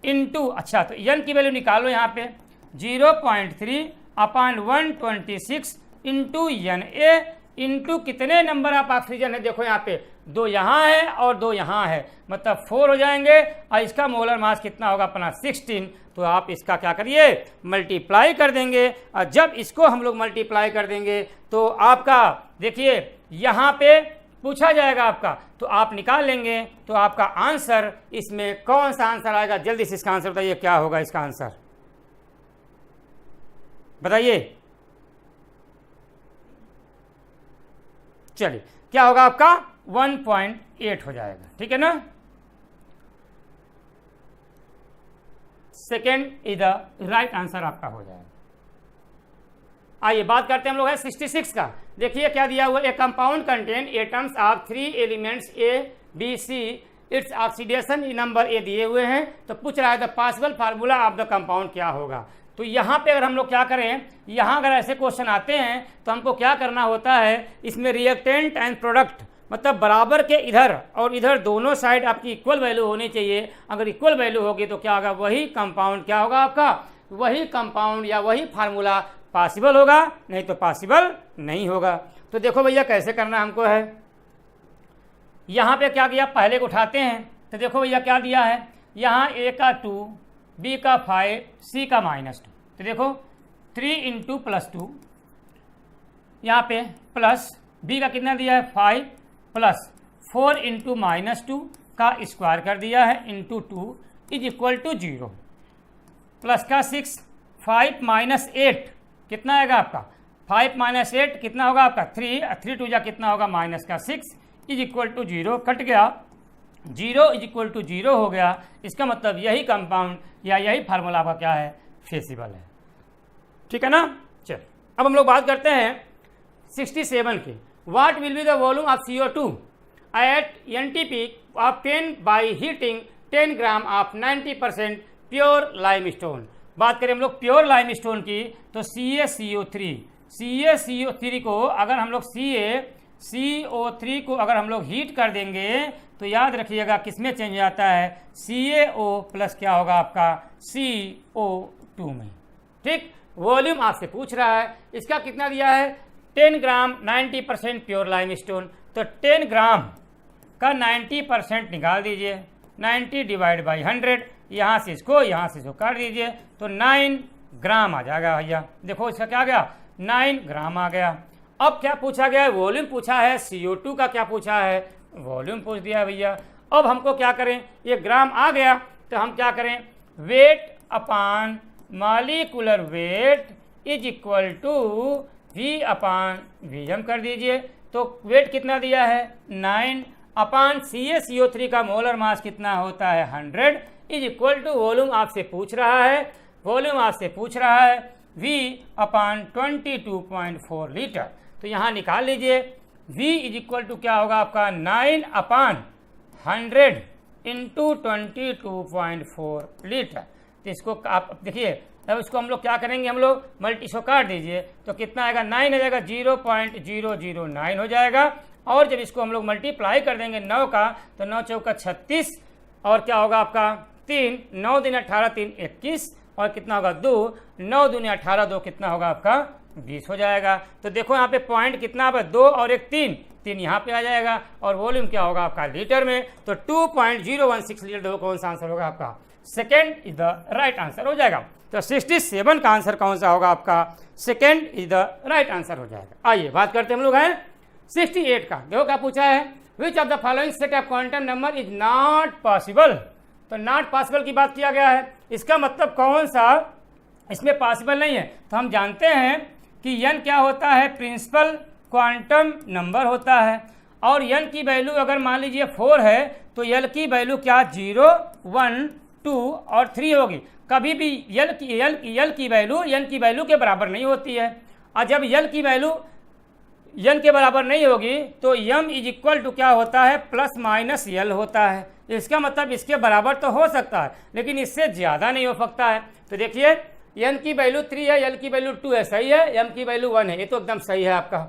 इंटू, अच्छा तो N की वैल्यू निकालो यहाँ पे 0.3 अपान 126 इंटू NA इंटू कितने नंबर ऑफ ऑक्सीजन है, देखो यहाँ पे 2 यहाँ है और 2 यहाँ है, मतलब 4 हो जाएंगे, और इसका मोलर मास कितना होगा अपना 16। तो आप इसका क्या करिए, मल्टीप्लाई कर देंगे, और जब इसको हम लोग मल्टीप्लाई कर देंगे तो आपका देखिए यहाँ पे पूछा जाएगा आपका, तो आप निकाल लेंगे, तो आपका आंसर इसमें कौन सा आंसर आएगा, जल्दी से इसका आंसर बताइए, क्या होगा इसका आंसर बताइए। चलिए क्या होगा आपका 1.8 हो जाएगा, ठीक है ना। Second is the right answer आपका हो जाएगा। आइए बात करते हैं हम लोग है 66 का। देखिए क्या दिया हुआ, ए compound contain atoms of 3 elements A, B, C, its oxidation number A दिए हुए हैं। तो पूछ रहा है the possible formula of the compound क्या होगा। तो यहाँ पे अगर हम लोग क्या करें, यहाँ अगर ऐसे क्वेश्चन आते हैं तो हमको क्या करना होता है, इसमें रिएक्टेंट एंड प्रोडक्ट मतलब बराबर के इधर और इधर दोनों साइड आपकी इक्वल वैल्यू होनी चाहिए। अगर इक्वल वैल्यू होगी तो क्या होगा, वही कंपाउंड क्या होगा आपका, वही कंपाउंड या वही फार्मूला पॉसिबल होगा, नहीं तो पॉसिबल नहीं होगा। तो देखो भैया कैसे करना हमको है, यहाँ पे क्या किया, पहले को उठाते हैं। तो देखो भैया क्या दिया है, यहाँ A का 2, B का 5, C का -2। तो देखो 3 × +2, यहाँ पे प्लस B का कितना दिया है 5 प्लस 4 × -2 का स्क्वायर कर दिया है into 2 is equal to 0, plus का 6, 5 - 8 कितना आएगा आपका, 5 - 8 कितना होगा आपका 3 2 जा कितना होगा माइनस का 6 इज इक्वल टू 0, कट गया 0 इज इक्वल टू 0 हो गया। इसका मतलब यही कंपाउंड या यही फार्मूला आपका क्या है, फेसिबल है, ठीक है ना। चल अब हम लोग बात करते हैं 67 की। What will be the volume of CO2 at NTP of 10 by heating 10 gram of 90% pure limestone. बात करें हम लोग प्योर लाइमस्टोन की तो CaCO3 को अगर हम लोग CO3 को अगर हम लोग हीट कर देंगे तो याद रखिएगा किस में चेंज आता है, CaO प्लस क्या होगा आपका CO2 में, ठीक। वॉल्यूम आपसे पूछ रहा है, इसका कितना दिया है 10 ग्राम 90% प्योर लाइमस्टोन, तो 10 ग्राम का 90% निकाल दीजिए, 90 डिवाइड बाई 100, यहाँ से इसको काट दीजिए तो 9 ग्राम आ जाएगा भैया। देखो इसका क्या गया 9 ग्राम आ गया। अब क्या पूछा गया है, वॉल्यूम पूछा है, CO2 का क्या पूछा है, वॉल्यूम पूछ दिया है भैया। अब हमको क्या करें, ये ग्राम आ गया तो हम क्या करें, weight upon molecular weight is equal to V upon VM कर दीजिए। तो वेट कितना दिया है 9 अपॉन CaCO3 का मोलर मास कितना होता है 100 इज इक्वल टू वॉल्यूम आपसे पूछ रहा है V अपॉन 22.4 लीटर। तो यहाँ निकाल लीजिए V इज इक्वल टू क्या होगा आपका 9 अपॉन 100 इंटू 22.4 लीटर। तो इसको आप देखिए, तब इसको हम लोग क्या करेंगे, हम लोग मल्टीशो काट दीजिए तो कितना आएगा 9 आ जाएगा 0.009 हो जाएगा। और जब इसको हम लोग मल्टीप्लाई कर देंगे 9 का तो 9 चौका 36 और क्या होगा आपका 3, 9 दूनी 18 3 21 और कितना होगा 2, 9 दूनी 18 2 कितना होगा आपका 20 हो जाएगा। तो देखो यहाँ पे पॉइंट कितना है 2 और 1 3 यहाँ पे आ जाएगा और वॉल्यूम क्या होगा आपका लीटर में, तो 2.016 लीटर। देखो कौन सा आंसर होगा आपका, second is the right answer हो जाएगा। तो 67 का आंसर कौन सा होगा आपका, second is the right answer हो जाएगा। आइए बात करते हैं हम लोग हैं 68 का। देखो क्या पूछा है, which of the following set of quantum number is not possible. तो नॉट पॉसिबल की बात किया गया है, इसका मतलब कौन सा इसमें पॉसिबल नहीं है। तो हम जानते हैं कि n क्या होता है, प्रिंसिपल क्वांटम नंबर होता है और n की वैल्यू अगर मान लीजिए 4 है तो l की वैल्यू क्या 0 1 2 और 3 होगी। कभी भी l की वैल्यू n की वैल्यू के बराबर नहीं होती है, और जब l की वैल्यू n के बराबर नहीं होगी तो m इज इक्वल टू क्या होता है प्लस माइनस l होता है। इसका मतलब इसके बराबर तो हो सकता है लेकिन इससे ज़्यादा नहीं हो सकता है। तो देखिए n की वैल्यू 3 है, l की वैल्यू 2 है, सही है, m की वैल्यू 1 है, ये तो एकदम सही है आपका।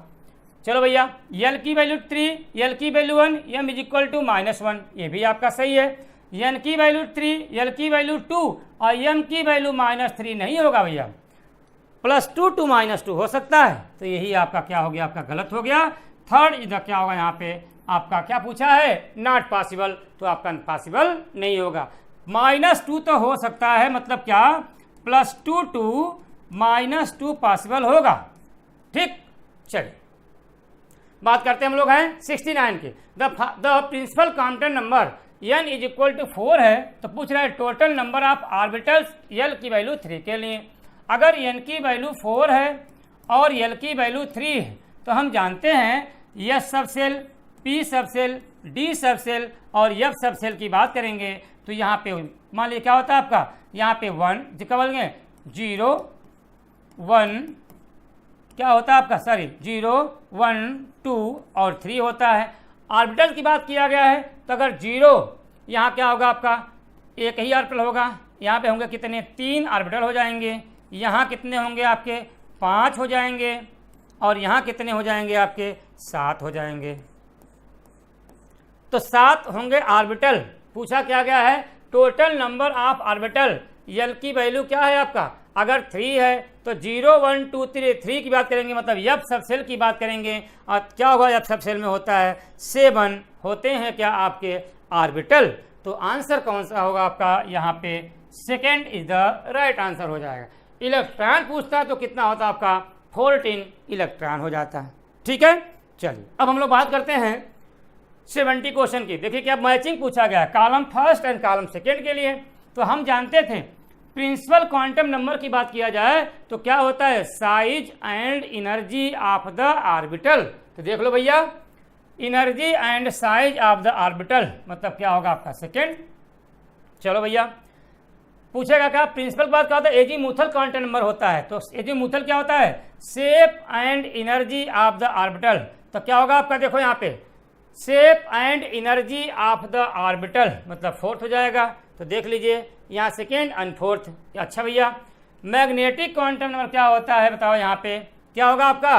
चलो भैया l की वैल्यू 3, l की value 1, m is equal to -1, ये भी आपका सही है। n की वैल्यू 3, l की वैल्यू 2 और m की वैल्यू -3 नहीं होगा भैया, +2 to -2 हो सकता है। तो यही आपका क्या हो गया, आपका गलत हो गया। थर्ड इधर क्या होगा, यहाँ पे आपका क्या पूछा है नॉट पॉसिबल, तो आपका पॉसिबल नहीं होगा। -2 तो हो सकता है, मतलब क्या +2 to -2 पॉसिबल होगा। ठीक, चलिए बात करते हैं हम लोग हैं 69 की। The principal quantum number n is equal to 4 है, तो पूछ रहा है total number of orbitals l की वैल्यू 3 के लिए। अगर n की वैल्यू 4 है और l की वैल्यू 3 है तो हम जानते हैं s सब सेल, p सब सेल, d सब सेल और f सब सेल की बात करेंगे तो यहाँ पे मान लीजिए क्या होता है आपका, यहाँ पे 1 क्या बोलेंगे 0 1 क्या होता है आपका, सॉरी 0 1 2 और 3 होता है। ऑर्बिटल की बात किया गया है तो अगर 0 यहाँ क्या होगा आपका एक ही ऑर्बिटल होगा, यहाँ पे होंगे कितने 3 ऑर्बिटल हो जाएंगे, यहाँ कितने होंगे आपके 5 हो जाएंगे और यहाँ कितने हो जाएंगे आपके 7 हो जाएंगे। तो 7 होंगे ऑर्बिटल। पूछा क्या गया है total number of orbital, l की वैल्यू क्या है आपका, अगर 3 है तो 0 1 2 3 की बात करेंगे, मतलब f सब सेल की बात करेंगे और क्या होगा f सब सेल में होता है 7 होते हैं क्या आपके ऑर्बिटल। तो आंसर कौन सा होगा आपका, यहाँ पे second is the right answer हो जाएगा। इलेक्ट्रॉन पूछता है तो कितना होता है आपका 14 इलेक्ट्रॉन हो जाता है। ठीक है, चलिए अब हम लोग बात करते हैं 70 क्वेश्चन की। देखिए क्या मैचिंग पूछा गया है column first and column second के लिए। तो हम जानते थे प्रिंसिपल क्वांटम नंबर की बात किया जाए तो क्या होता है size and energy of the orbital. तो देख लो भैया energy and size of the orbital मतलब क्या होगा आपका सेकेंड। चलो भैया पूछेगा क्या प्रिंसिपल बात क्या होता है एजीमुथल क्वांटम नंबर होता है। तो एजीमुथल क्या होता है shape and energy of the orbital. तो क्या होगा आपका देखो यहाँ पे shape and energy of the orbital मतलब 4th हो जाएगा। तो देख लीजिए यहाँ सेकेंड एंड 4th। अच्छा भैया मैग्नेटिक क्वांटम नंबर क्या होता है बताओ, यहाँ पे क्या होगा आपका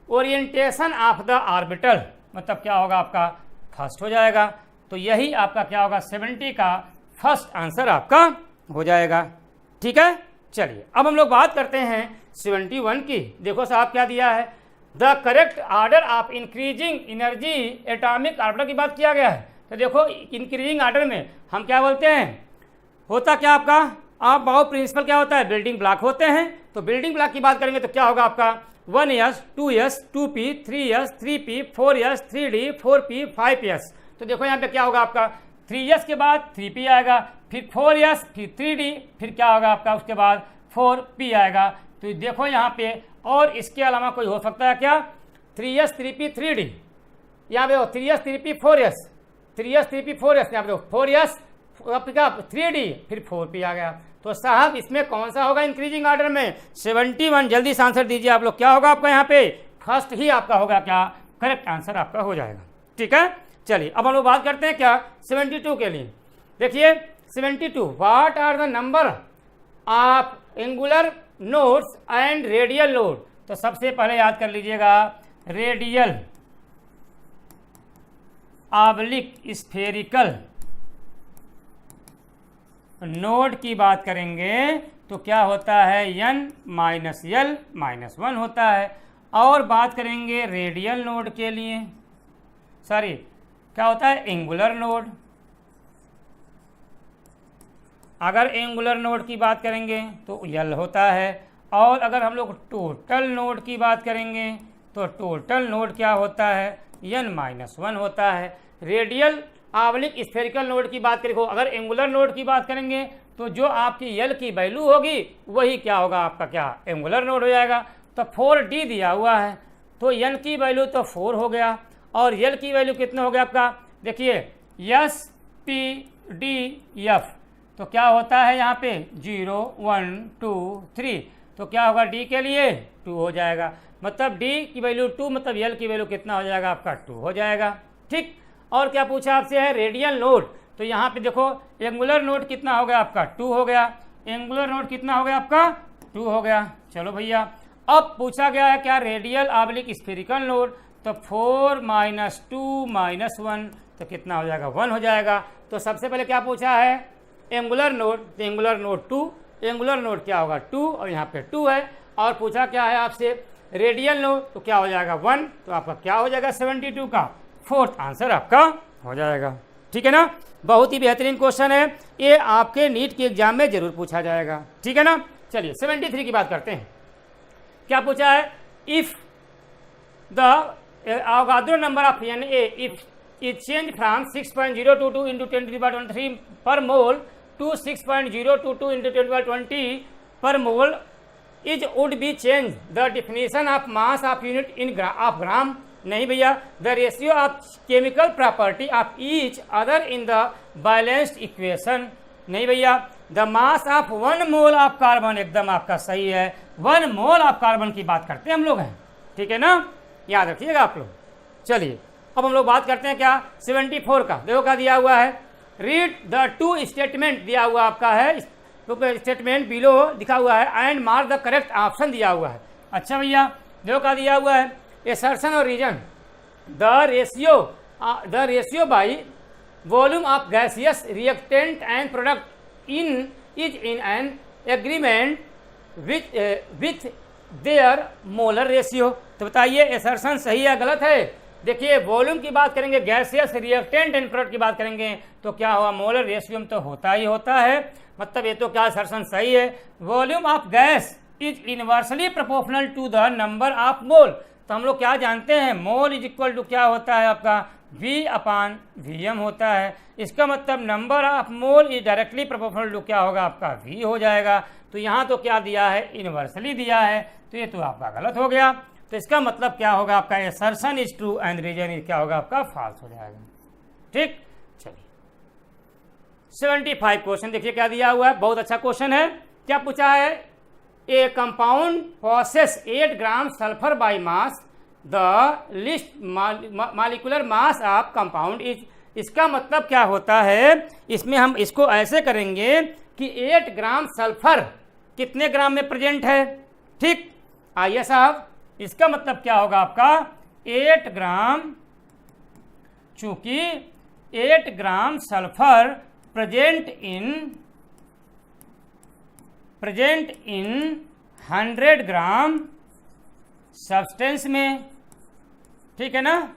ओरिएंटेशन ऑफ द ऑर्बिटल मतलब क्या होगा आपका 1st हो जाएगा। तो यही आपका क्या होगा 70 का फर्स्ट आंसर आपका हो जाएगा। ठीक है, चलिए अब हम लोग बात करते हैं 71 की। देखो साहब क्या दिया है, the correct order of increasing energy atomic orbital की बात किया गया है। तो देखो इंक्रीजिंग ऑर्डर में हम क्या बोलते हैं, होता क्या आपका, आप बाउ प्रिंसिपल क्या होता है, बिल्डिंग ब्लॉक होते हैं। तो बिल्डिंग ब्लॉक की बात करेंगे तो क्या होगा आपका 1s 2s 2p 3s 3p 4s 3d 4p 5s। तो देखो यहाँ पे क्या होगा आपका 3s के बाद 3p आएगा, फिर 4s, फिर 3d, फिर क्या होगा आपका उसके बाद 4p आएगा। तो देखो यहाँ पे, और इसके अलावा कोई हो सकता है क्या, 3s 3p 3d, यहाँ पे 3s 3p 4s, 3s 3p 4s, यहाँ पे 4s क्या 3d, फिर 4p आ गया। तो साहब इसमें कौन सा होगा इंक्रीजिंग ऑर्डर में 71, जल्दी से आंसर दीजिए आप लोग, क्या होगा आपका यहाँ पे फर्स्ट ही आपका होगा क्या, करेक्ट आंसर आपका हो जाएगा। ठीक है, चलिए अब हम लोग बात करते हैं क्या 72 के लिए। देखिए 72, what are the number of angular nodes and radial node. तो सबसे पहले याद कर लीजिएगा रेडियल ऑब्लिक स्फेरिकल नोड की बात करेंगे तो क्या होता है n माइनस l माइनस 1 होता है। और बात करेंगे रेडियल नोड के लिए, सॉरी क्या होता है एंगुलर नोड। अगर एंगुलर नोड की बात करेंगे तो l होता है, और अगर हम लोग टोटल नोड की बात करेंगे तो टोटल नोड क्या होता है n माइनस 1 होता है। रेडियल ऑब्लिक स्फेरिकल नोड की बात करें, अगर एंगुलर नोड की बात करेंगे तो जो आपकी यल की वैल्यू होगी वही क्या होगा आपका क्या एंगुलर नोड हो जाएगा। तो 4d दिया हुआ है, तो n की वैल्यू तो 4 हो गया, और यल की वैल्यू कितना हो गया आपका, देखिए s p d f। तो क्या होता है यहाँ पे 0 1 2 3, तो क्या होगा d के लिए 2 हो जाएगा, मतलब d की वैल्यू 2, मतलब यल की वैल्यू कितना हो जाएगा आपका 2 हो जाएगा। ठीक, और क्या पूछा आपसे है रेडियल नोड। तो यहाँ पे देखो एंगुलर नोड कितना हो गया आपका 2 हो गया, एंगुलर नोड कितना हो गया आपका 2 हो गया। चलो भैया अब पूछा गया है क्या रेडियल ऑब्लिक स्फेरिकल नोड, तो 4 माइनस 2 माइनस 1, तो कितना हो जाएगा 1 हो जाएगा। तो सबसे पहले क्या पूछा है एंगुलर नोड, तो एंगुलर नोड 2, एंगुलर नोड क्या होगा 2, और यहाँ पे 2 है। और पूछा क्या है आपसे रेडियल नोड, तो क्या हो जाएगा 1, तो आपका क्या हो जाएगा 72 का फोर्थ आंसर आपका हो जाएगा। ठीक है ना, बहुत ही बेहतरीन क्वेश्चन है, ये आपके नीट के एग्जाम में जरूर पूछा जाएगा। ठीक है ना, चलिए 73 की बात करते हैं। क्या पूछा है, if the Avogadro number of Na if is change from 6.022 into 10⁻23 per mole to 6.022 into 10⁻20 per mole is would be change the definition of mass of unit in of gram. नहीं भैया, the ratio of chemical property of each other in the balanced equation. नहीं भैया, the mass of 1 mole of carbon, एकदम आपका सही है, 1 mole of carbon की बात करते हैं हम लोग हैं। ठीक है ना, याद रखिएगा आप लोग। चलिए अब हम लोग बात करते हैं क्या 74 का। देखो क्या दिया हुआ है, रीड द 2 स्टेटमेंट दिया हुआ आपका है, स्टेटमेंट बिलो दिखा हुआ है and mark the correct option दिया हुआ है। अच्छा भैया देखो क्या दिया हुआ है, assertion और reason, the ratio by volume of gaseous reactant and product is in an agreement with their molar ratio। तो बताइए assertion सही है गलत है। देखिए वॉल्यूम की बात करेंगे, गैसियस रिएक्टेंट एंड प्रोडक्ट की बात करेंगे तो क्या हुआ मोलर रेशियो तो होता ही होता है, मतलब ये तो क्या assertion सही है। Volume of gas is inversely proportional to the number of mole. तो हम लोग क्या जानते हैं मोल इज इक्वल टू क्या होता है आपका V/Vm होता है। इसका मतलब number of mole is directly proportional to क्या होगा आपका V हो जाएगा। तो यहाँ तो क्या दिया है इनवर्सली दिया है, तो ये तो आपका गलत हो गया। तो इसका मतलब क्या होगा आपका assertion is true and reason is क्या होगा आपका फॉल्स हो जाएगा। ठीक, चलिए 75 क्वेश्चन देखिए क्या दिया हुआ है, बहुत अच्छा क्वेश्चन है। क्या पूछा है, ए compound possesses 8 gram sulphur by mass, the list molecular mass of compound is. इसका मतलब क्या होता है, इसमें हम इसको ऐसे करेंगे कि 8 ग्राम सल्फर कितने ग्राम में प्रेजेंट है। ठीक, आइए साहब इसका मतलब क्या होगा आपका 8 ग्राम, चूंकि 8 ग्राम sulphur present in present in 100 gram substance में, ठीक है ना,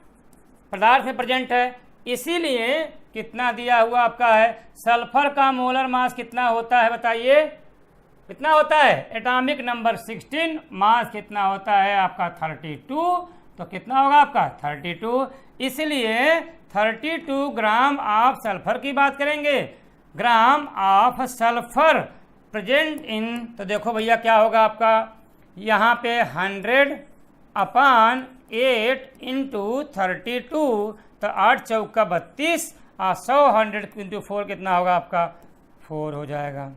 पदार्थ में प्रेजेंट है, इसीलिए कितना दिया हुआ आपका है, सल्फर का मोलर मास कितना होता है बताइए, कितना होता है, एटॉमिक नंबर 16, मास कितना होता है आपका 32, तो कितना होगा आपका 32, इसलिए 32 ग्राम ऑफ सल्फर की बात करेंगे, gram of sulphur present in, तो देखो भैया क्या होगा आपका, यहाँ पे 100/8 इंटू 32, तो 8 चौका 32 और 100 100 इंटू 4 कितना होगा आपका 4 हो जाएगा,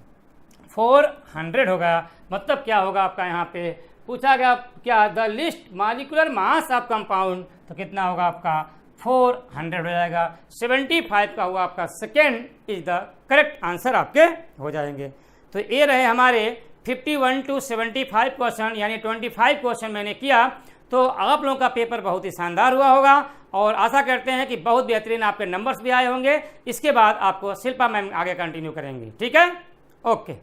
400 होगा। मतलब क्या होगा आपका, यहाँ पे पूछा गया क्या, the list molecular mass of compound, तो कितना होगा आपका 400 हो जाएगा। 75 का हुआ आपका second is the correct answer आपके हो जाएंगे। तो ये रहे हमारे 51 to 75 क्वेश्चन, यानी 25 क्वेश्चन मैंने किया। तो आप लोगों का पेपर बहुत ही शानदार हुआ होगा और आशा करते हैं कि बहुत बेहतरीन आपके नंबर्स भी आए होंगे। इसके बाद आपको शिल्पा मैम आगे कंटिन्यू करेंगी, ठीक है, okay.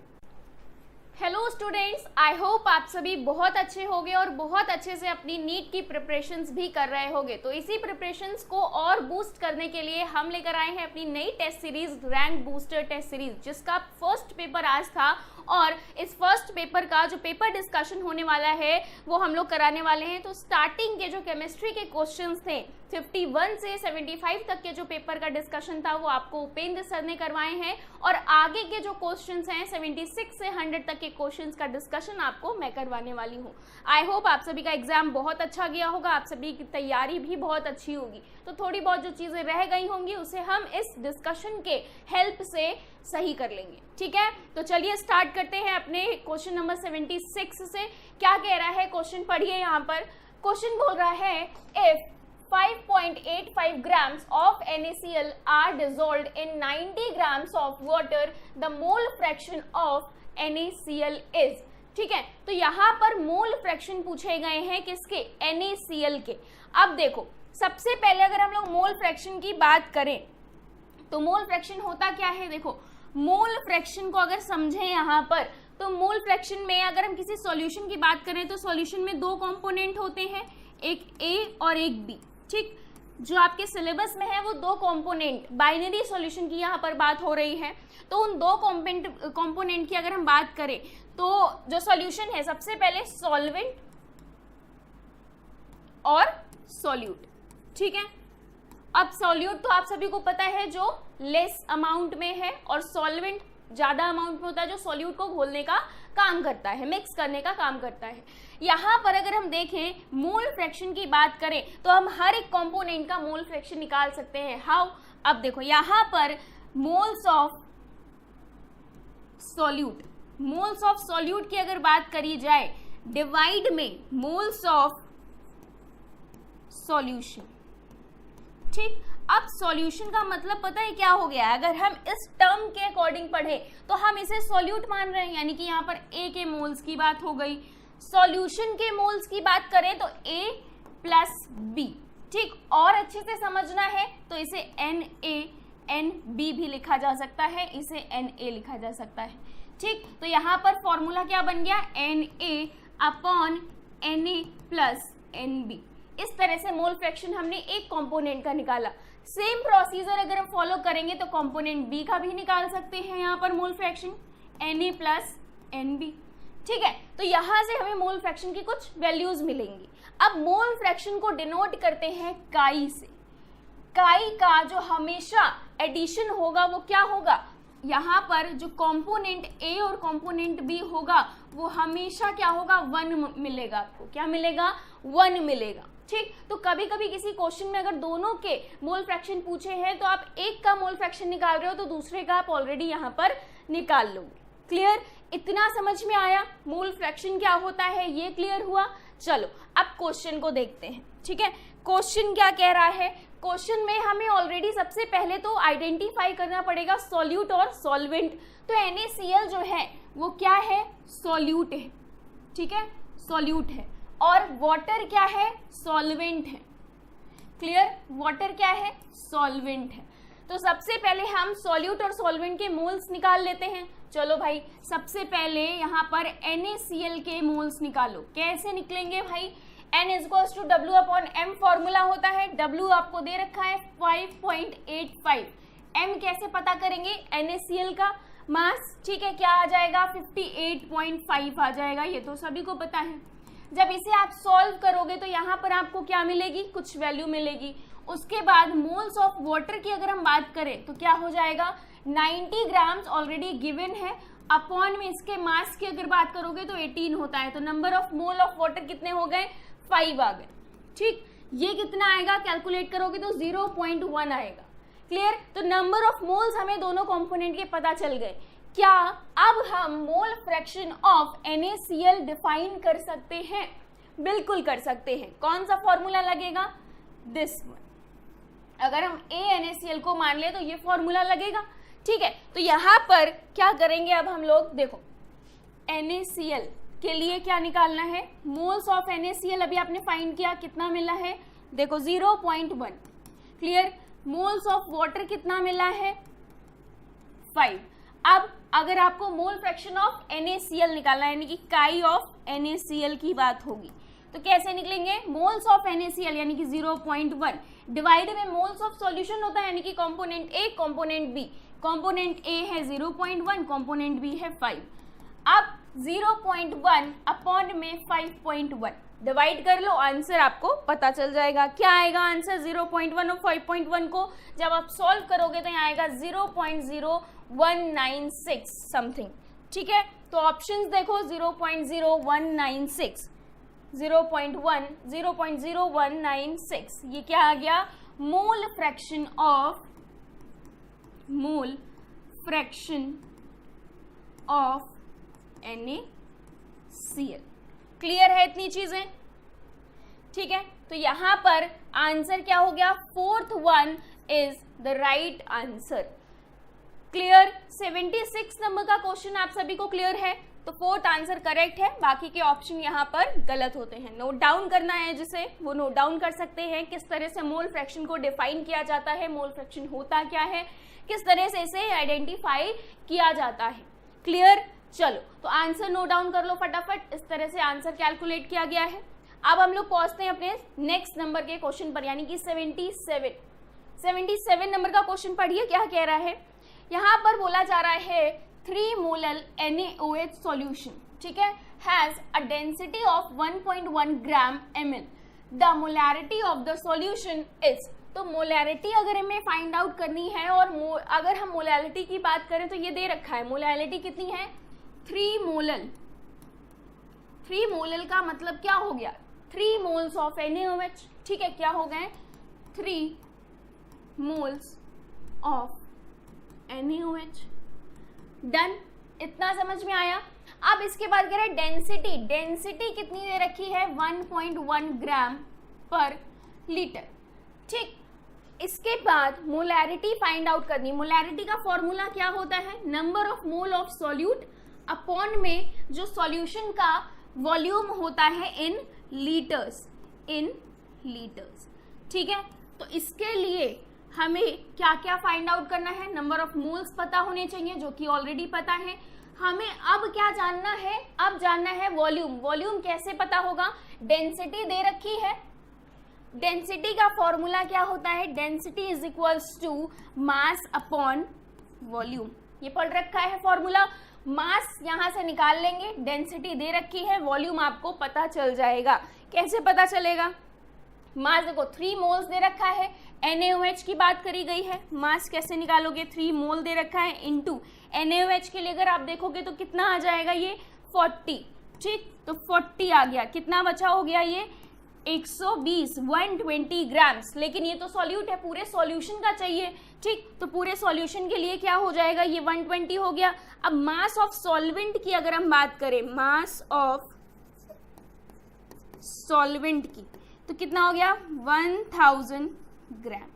Hello students, I hope आप सभी बहुत अच्छे होंगे और बहुत अच्छे से अपनी नीट की प्रिपरेशंस भी कर रहे होंगे। तो इसी प्रिपरेशंस को और बूस्ट करने के लिए हम लेकर आए हैं अपनी नई test series, rank booster test series, जिसका फर्स्ट पेपर आज था और इस फर्स्ट पेपर का जो पेपर डिस्कशन होने वाला है वो हम लोग कराने वाले हैं। तो स्टार्टिंग के जो केमिस्ट्री के क्वेश्चंस थे 51 से 75 तक के जो पेपर का डिस्कशन था वो आपको उपेंद्र सर ने करवाए हैं और आगे के जो क्वेश्चंस हैं 76 से 100 तक के क्वेश्चंस का डिस्कशन आपको मैं करवाने वाली हूँ। आई होप आप सभी का एग्जाम बहुत अच्छा गया होगा, आप सभी की तैयारी भी बहुत अच्छी होगी। तो थोड़ी बहुत जो चीजें रह गई होंगी उसे हम इस डिस्कशन के हेल्प से सही कर लेंगे, ठीक है। तो चलिए स्टार्ट करते हैं अपने क्वेश्चन नंबर 76 से। क्या कह रहा है क्वेश्चन, पढ़िए। यहाँ पर क्वेश्चन बोल रहा है, if 5.85 grams of NaCl are dissolved in 90 grams of water, the mole fraction of NaCl is। ठीक है, तो यहाँ पर मोल फ्रैक्शन पूछे गए हैं किसके, NaCl के। अब देखो, सबसे पहले अगर हम लोग मोल फ्रैक्शन की बात करें तो मोल फ्रैक्शन होता क्या है। देखो, मोल फ्रैक्शन को अगर समझें यहाँ पर, तो मोल फ्रैक्शन में अगर हम किसी सॉल्यूशन की बात करें तो सॉल्यूशन में दो कंपोनेंट होते हैं, एक ए और एक बी। ठीक, जो आपके सिलेबस में है वो दो कंपोनेंट, बाइनरी सॉल्यूशन की यहाँ पर बात हो रही है। तो उन दो कंपोनेंट की अगर हम बात करें तो जो सॉल्यूशन है, सबसे पहले सॉल्वेंट और सॉल्यूट। ठीक है, अब सॉल्यूट तो आप सभी को पता है जो लेस अमाउंट में है और सॉल्वेंट ज्यादा अमाउंट में होता है, जो सॉल्यूट को घोलने का काम करता है, मिक्स करने का काम करता है। यहाँ पर अगर हम देखें मोल फ्रैक्शन की बात करें तो हम हर एक कंपोनेंट का मोल फ्रैक्शन निकाल सकते हैं। हाउ, अब देखो यहाँ पर moles of solute, moles of solute की अगर बात करी जाए डिवाइड में मोल्स ऑफ सॉल्यूशन। ठीक, अब सॉल्यूशन का मतलब पता है क्या हो गया, अगर हम इस टर्म के अकॉर्डिंग पढ़े तो हम इसे सॉल्यूट मान रहे हैं, यानी कि यहाँ पर ए के मोल्स की बात हो गई। सॉल्यूशन के मोल्स की बात करें तो ए प्लस बी। ठीक, और अच्छे से समझना है तो इसे NaNB भी लिखा जा सकता है, इसे Na लिखा जा सकता है। ठीक, तो यहाँ पर फॉर्मूला क्या बन गया, Na/Na प्लस NB। इस तरह से मोल फ्रैक्शन हमने एक कंपोनेंट का निकाला। सेम प्रोसीजर अगर हम फॉलो करेंगे तो कंपोनेंट बी का भी निकाल सकते हैं यहाँ पर mole fraction Na plus NB। ठीक है, तो यहाँ से हमें मोल फ्रैक्शन की कुछ वैल्यूज मिलेंगी। अब मोल फ्रैक्शन को डिनोट करते हैं काई से। काई का जो हमेशा एडिशन होगा वो क्या होगा, यहाँ पर जो कंपोनेंट ए और कंपोनेंट बी होगा वो हमेशा क्या होगा, 1 मिलेगा आपको। क्या मिलेगा, 1 मिलेगा। ठीक, तो कभी कभी किसी क्वेश्चन में अगर दोनों के मोल फ्रैक्शन पूछे हैं तो आप एक का मोल फ्रैक्शन निकाल रहे हो तो दूसरे का आप ऑलरेडी यहाँ पर निकाल लोगे। क्लियर, इतना समझ में आया मोल फ्रैक्शन क्या होता है, ये क्लियर हुआ। चलो अब क्वेश्चन को देखते हैं। ठीक है, क्वेश्चन क्या कह रहा है, क्वेश्चन में हमें ऑलरेडी सबसे पहले तो आइडेंटिफाई करना पड़ेगा सॉल्यूट और सॉल्वेंट। तो NaCl जो है वो क्या है, सॉल्यूट है। ठीक है, सॉल्यूट है। और वाटर क्या है, सॉल्वेंट है। क्लियर, वाटर क्या है, सॉल्वेंट है। तो सबसे पहले हम सॉल्यूट और सॉल्वेंट के मोल्स निकाल लेते हैं। चलो भाई, सबसे पहले यहाँ पर NaCl के मोल्स निकालो। कैसे निकलेंगे भाई? N equals to W/M formula होता है। W आपको दे रखा है 5.85। M कैसे पता करेंगे? NaCl का मास, ठीक है, क्या आ जाएगा? 58.5 आ जाएगा। ये तो सभी को पता है। जब इसे आप सॉल्व करोगे तो यहाँ पर आपको क्या मिलेगी? कुछ वैल्यू मिलेगी। उसके बाद मोल्स ऑफ वाटर की अगर हम बात करें तो क्या हो जाएगा? 90 ग्राम्स ऑलरेडी गिवन है, अपॉन में इसके मास की अगर बात करोगे तो 18 होता है। तो number of mole of water कितने हो गए? 5 आ गए। ठीक, ये कितना आएगा? कैलकुलेट करोगे तो 0.1 आएगा। क्लियर? तो नंबर ऑफ मोल्स हमें दोनों कंपोनेंट के पता चल गए। क्या अब हम mole fraction of NaCl define कर सकते हैं? बिल्कुल कर सकते हैं। कौन सा फॉर्मूला लगेगा? This one. अगर हम NaCl को मान ले तो ये फॉर्मूला लगेगा। ठीक है, तो यहां पर क्या करेंगे अब हम लोग? देखो, NaCl के लिए क्या निकालना है? मोल्स ऑफ NaCl अभी आपने फाइंड किया, कितना मिला है? देखो 0.1। क्लियर? मोल्स ऑफ वाटर कितना मिला है? 5। अब अगर आपको मोल फ्रैक्शन ऑफ NaCl निकालना है, यानी कि काई ऑफ NaCl की बात होगी, तो कैसे निकलेंगे? मोल्स ऑफ NaCl यानी कि 0.1 डिवाइड में मोल्स ऑफ सॉल्यूशन होता है, यानी कि component A component B। Component A है 0.1, कंपोनेंट B है 5। अब 0.1 अपॉन में 5.1 डिवाइड कर लो, आंसर आपको पता चल जाएगा। क्या आएगा आंसर? 0.1 और 5.1 को जब आप सॉल्व करोगे तो यहाँ आएगा 0.0196 समथिंग। ठीक है, तो ऑप्शंस देखो, 0.0196, 0.1, 0.0196, ये क्या आ गया? Mole fraction of NaCl। Clear है इतनी चीजें? ठीक है, तो यहां पर आंसर क्या हो गया? 4th one is the right answer. Clear? 76 number का क्वेश्चन आप सभी को क्लियर है, तो 4th आंसर करेक्ट है। बाकी के ऑप्शन यहाँ पर गलत होते हैं। नोट डाउन करना है जिसे, वो नोट डाउन कर सकते हैं। किस तरह से मोल फ्रैक्शन को डिफाइन किया जाता है, मोल फ्रैक्शन होता क्या है, किस तरह से इसे आइडेंटिफाई किया जाता है। क्लियर? चलो, तो आंसर नोट डाउन कर लो फटाफट। इस तरह से आंसर कैलकुलेट किया गया है। अब हम लोग पहुंचते हैं अपने नेक्स्ट नंबर के क्वेश्चन पर, यानी कि 77 नंबर का क्वेश्चन पढ़िए क्या कह रहा है। यहाँ पर बोला जा रहा है 3 मोलल NaOH सॉल्यूशन, ठीक है, has a density of 1.1 gram ml। The molarity of the solution is. तो मोलैरिटी अगर हमें फाइंड आउट करनी है, और अगर हम मोलैरिटी की बात करें तो ये दे रखा है, मोलैरिटी कितनी है? 3 मोलल। 3 मोलल का मतलब क्या हो गया? 3 मोल्स ऑफ NaOH। ठीक है, क्या हो गए? 3 मोल्स ऑफ NaOH। डन? इतना समझ में आया? अब इसके बाद कह रहे हैं डेंसिटी। डेंसिटी कितनी दे रखी है? 1.1 ग्राम पर लीटर। ठीक, इसके बाद मोलैरिटी फाइंड आउट करनी। मोलैरिटी का फॉर्मूला क्या होता है? Number of mole of solute upon में जो सॉल्यूशन का वॉल्यूम होता है इन लीटर्स। ठीक है, तो इसके लिए हमें क्या क्या फाइंड आउट करना है? नंबर ऑफ मोल्स पता होने चाहिए, जो कि ऑलरेडी पता है। हमें अब क्या जानना है? अब जानना है वॉल्यूम। वॉल्यूम कैसे पता होगा? डेंसिटी दे रखी है। डेंसिटी का फॉर्मूला क्या होता है? Density is equals to mass upon volume. ये पढ़ रखा है फॉर्मूला। मास यहां से निकाल लेंगे, डेंसिटी दे रखी है, वॉल्यूम आपको पता चल जाएगा। कैसे पता चलेगा? मास देखो 3 मोल्स दे रखा है, NaOH की बात करी गई है। मास कैसे निकालोगे? 3 मोल दे रखा है इनटू NaOH के लिए अगर आप देखोगे तो कितना आ जाएगा? ये 40। ठीक, तो 40 आ गया। कितना बचा हो गया? ये 120, 120 ग्राम्स। लेकिन ये तो सॉल्यूट है, पूरे सॉल्यूशन का चाहिए। ठीक, तो पूरे सॉल्यूशन के लिए क्या हो जाएगा? ये 120 हो गया। अब मास ऑफ सॉल्वेंट की अगर हम बात करें, मास ऑफ सॉल्वेंट की, तो कितना हो गया? 1000 ग्राम।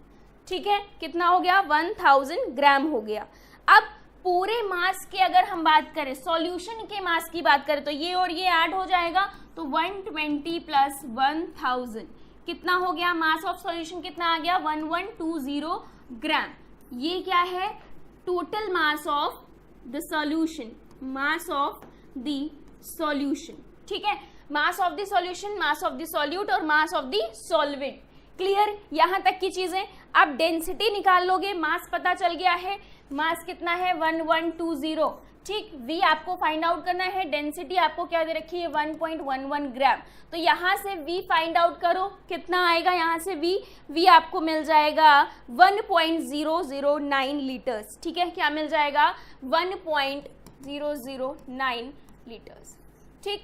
ठीक है, कितना हो गया? 1000 ग्राम हो गया। अब पूरे मास की अगर हम बात करें, सॉल्यूशन के मास की बात करें, तो ये और ये ऐड हो जाएगा, तो 120 प्लस 1000 कितना हो गया? मास ऑफ सॉल्यूशन कितना आ गया? 1120 ग्राम। ये क्या है, total mass of the solution, mass of the solution, ठीक है, mass of the solution, mass of the solute और mass of the solvent. Clear, यहां तक की चीजें। अब डेंसिटी निकाल लोगे, मास पता चल गया है, मास कितना है 1120, ठीक। V आपको फाइंड आउट करना है, डेंसिटी आपको क्या दे रखी है 1.11 ग्राम। तो यहां से V फाइंड आउट करो, कितना आएगा यहाँ से V आपको मिल जाएगा 1.009 लीटर्स, ठीक है, क्या मिल जाएगा 1.009 लीटर्स, ठीक।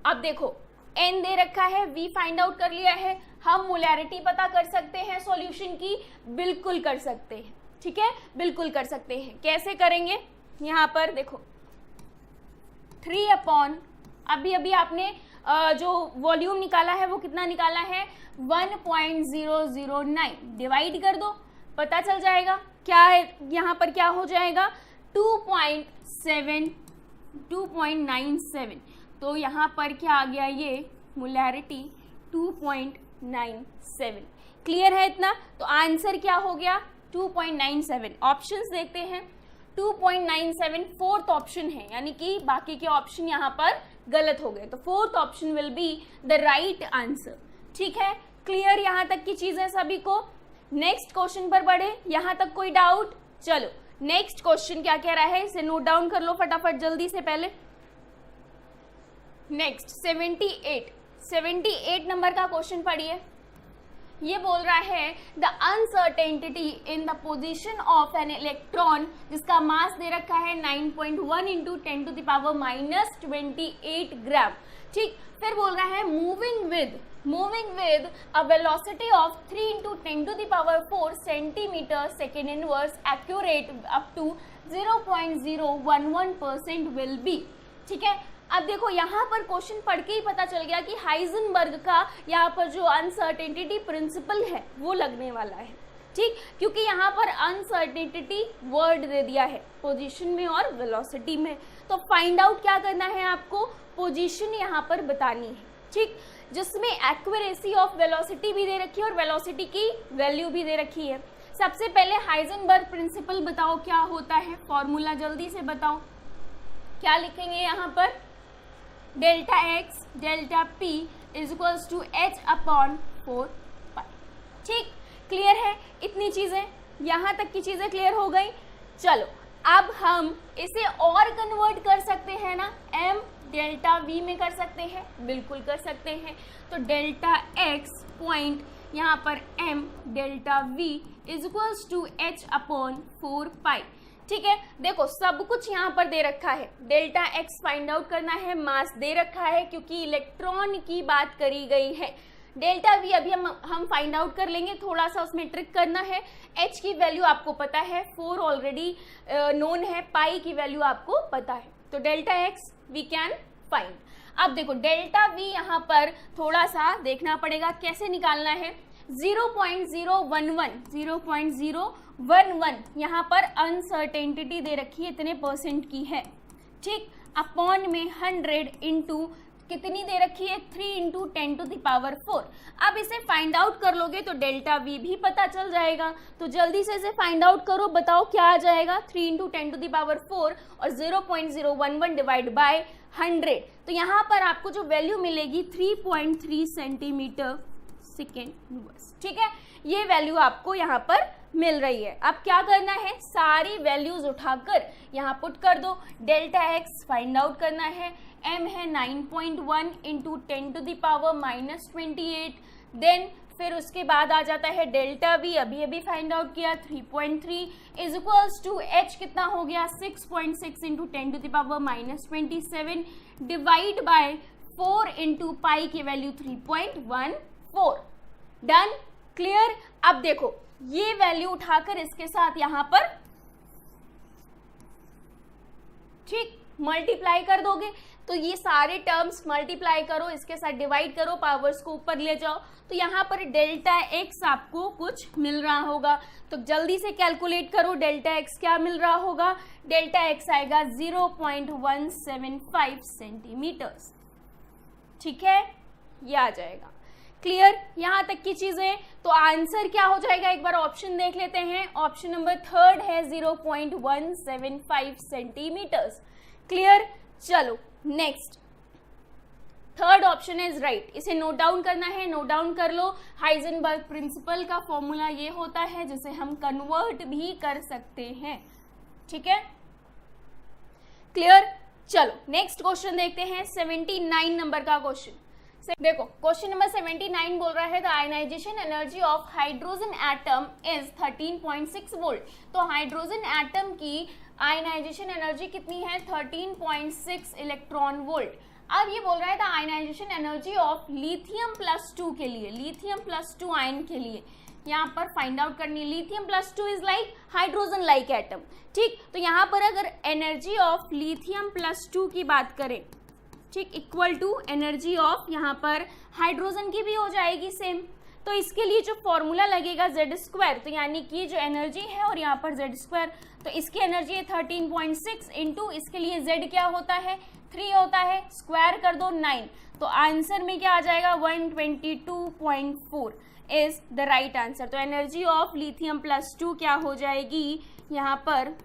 अब देखो N दे रखा है, V फाइंड आउट कर लिया है, हम मोलैरिटी पता कर सकते हैं सॉल्यूशन की, बिल्कुल कर सकते हैं, ठीक है, बिल्कुल कर सकते हैं। कैसे करेंगे, यहाँ पर देखो 3 अपॉन, अभी आपने जो वॉल्यूम निकाला है वो कितना निकाला है 1.009, डिवाइड कर दो, पता चल जाएगा क्या है, यहाँ पर क्या हो जाएगा 2.97, तो यहाँ पर क्या आ गया, ये मोलैरिटी 2.97। क्लियर है इतना, तो आंसर क्या हो गया 2.97। ऑप्शंस देखते हैं, 2.97 फोर्थ ऑप्शन है, यानी कि बाकी के ऑप्शन यहाँ पर गलत हो गए, तो fourth option will be the right answer, ठीक है। क्लियर यहाँ तक की चीजें सभी को। नेक्स्ट क्वेश्चन पर बढ़े, यहाँ तक कोई डाउट? चलो नेक्स्ट क्वेश्चन क्या कह रहा है, इसे नोट डाउन कर लो फटाफट जल्दी से। पहले नेक्स्ट 78 नंबर का क्वेश्चन पढ़िए। ये बोल रहा है the uncertainty in the position of an electron, जिसका मास दे रखा है 9.1 इंटू 10⁻⁻28 ग्राम, ठीक। फिर बोल रहा है moving with a velocity of 3 into 10⁴ centimetre second inverse accurate up to 0.011% will be, ठीक है। अब देखो यहाँ पर क्वेश्चन पढ़ के ही पता चल गया कि हाइजेनबर्ग का यहाँ पर जो अनसर्टेनिटी प्रिंसिपल है वो लगने वाला है, ठीक, क्योंकि यहाँ पर अनसर्टेनिटी वर्ड दे दिया है पोजीशन में और वेलोसिटी में। तो फाइंड आउट क्या करना है आपको, पोजीशन यहाँ पर बतानी है, ठीक, जिसमें एक्यूरेसी ऑफ वेलोसिटी भी दे रखी है और वेलोसिटी की वैल्यू भी दे रखी है। सबसे पहले हाइजेनबर्ग प्रिंसिपल बताओ क्या होता है, फॉर्मूला जल्दी से बताओ, क्या लिखेंगे यहाँ पर, delta x delta p is equals to h/4 pi, ठीक। क्लियर है, इतनी चीजें, यहां तक की चीजें क्लियर हो गई। चलो अब हम इसे और कन्वर्ट कर सकते हैं ना, m डेल्टा v में कर सकते हैं, बिल्कुल कर सकते हैं। तो डेल्टा x पॉइंट यहाँ पर m delta v is equals to h/4 pi, ठीक है। देखो सब कुछ यहाँ पर दे रखा है, डेल्टा एक्स फाइंड आउट करना है, मास दे रखा है क्योंकि इलेक्ट्रॉन की बात करी गई है। डेल्टा वी अभी हम फाइंड आउट कर लेंगे, थोड़ा सा उसमें ट्रिक करना है। एच की वैल्यू आपको पता है, 4 ऑलरेडी नोन है, पाई की वैल्यू आपको पता है, तो delta x we can find. अब देखो डेल्टा वी यहाँ पर थोड़ा सा देखना पड़ेगा, कैसे निकालना है, 0.011 यहाँ पर अनसर्टेनिटी दे रखी है, इतने परसेंट की है, ठीक, अपॉन में 100 इंटू कितनी दे रखी है 3 इंटू 10⁴। अब इसे फाइंड आउट कर लोगे तो डेल्टा वी भी पता चल जाएगा, तो जल्दी से इसे फाइंड आउट करो, बताओ क्या आ जाएगा, 3 इंटू 10⁴ और 0.011 डिवाइड बाय 100, तो यहाँ पर आपको जो वैल्यू मिलेगी 3.3 सेंटीमीटर सेकेंड इनवर्स, ठीक है, ये वैल्यू आपको यहाँ पर मिल रही है। अब क्या करना है, सारी वैल्यूज उठाकर यहाँ पुट कर दो, डेल्टा एक्स फाइंड आउट करना है, m है 9.1 इंटू 10⁻⁻28, देन फिर उसके बाद आ जाता है डेल्टा वी, अभी फाइंड आउट किया 3.3 इज इक्वल्स टू h कितना हो गया 6.6 into 10⁻⁻27 divide by 4 into pi की वैल्यू 3.14। Done, clear. अब देखो ये वैल्यू उठाकर इसके साथ यहां पर, ठीक, मल्टीप्लाई कर दोगे, तो ये सारे टर्म्स मल्टीप्लाई करो, इसके साथ डिवाइड करो, पावर्स को ऊपर ले जाओ, तो यहाँ पर डेल्टा एक्स आपको कुछ मिल रहा होगा, तो जल्दी से कैलकुलेट करो डेल्टा एक्स क्या मिल रहा होगा, डेल्टा एक्स आएगा 0.175 सेंटीमीटर्स, ठीक है, ये आ जाएगा। क्लियर, यहां तक की चीजें। तो आंसर क्या हो जाएगा, एक बार ऑप्शन देख लेते हैं। ऑप्शन नंबर थर्ड है 0.175 सेंटीमीटर्स। क्लियर, चलो next, third option is right. इसे नोट डाउन करना है, नोट डाउन कर लो। हाइजेनबर्ग प्रिंसिपल का फॉर्मूला ये होता है जिसे हम कन्वर्ट भी कर सकते हैं, ठीक है। क्लियर, चलो नेक्स्ट क्वेश्चन देखते हैं, 79 नंबर का क्वेश्चन। देखो क्वेश्चन नंबर 79 बोल रहा है the ionisation energy of hydrogen atom is 13.6 volt. तो हाइड्रोजन एटम की आयनाइजेशन एनर्जी कितनी है, 13.6 इलेक्ट्रॉन वोल्ट। अब ये बोल रहा है the ionisation energy of lithium plus 2 के लिए, लिथियम प्लस 2 आयन के लिए यहाँ पर फाइंड आउट करनी है। Lithium plus 2 is like hydrogen like atom, ठीक। तो यहाँ पर अगर एनर्जी ऑफ लिथियम प्लस 2 की बात करें, ठीक, इक्वल टू एनर्जी ऑफ यहाँ पर हाइड्रोजन की भी हो जाएगी सेम। तो इसके लिए जो फॉर्मूला लगेगा Z², तो यानी कि जो एनर्जी है और यहाँ पर Z², तो इसकी एनर्जी है 13.6 इंटू इसके लिए Z क्या होता है, 3 होता है, स्क्वायर कर दो 9। तो आंसर में क्या आ जाएगा, 122.4 इज द राइट आंसर। तो एनर्जी ऑफ लिथियम प्लस 2 क्या हो जाएगी यहाँ पर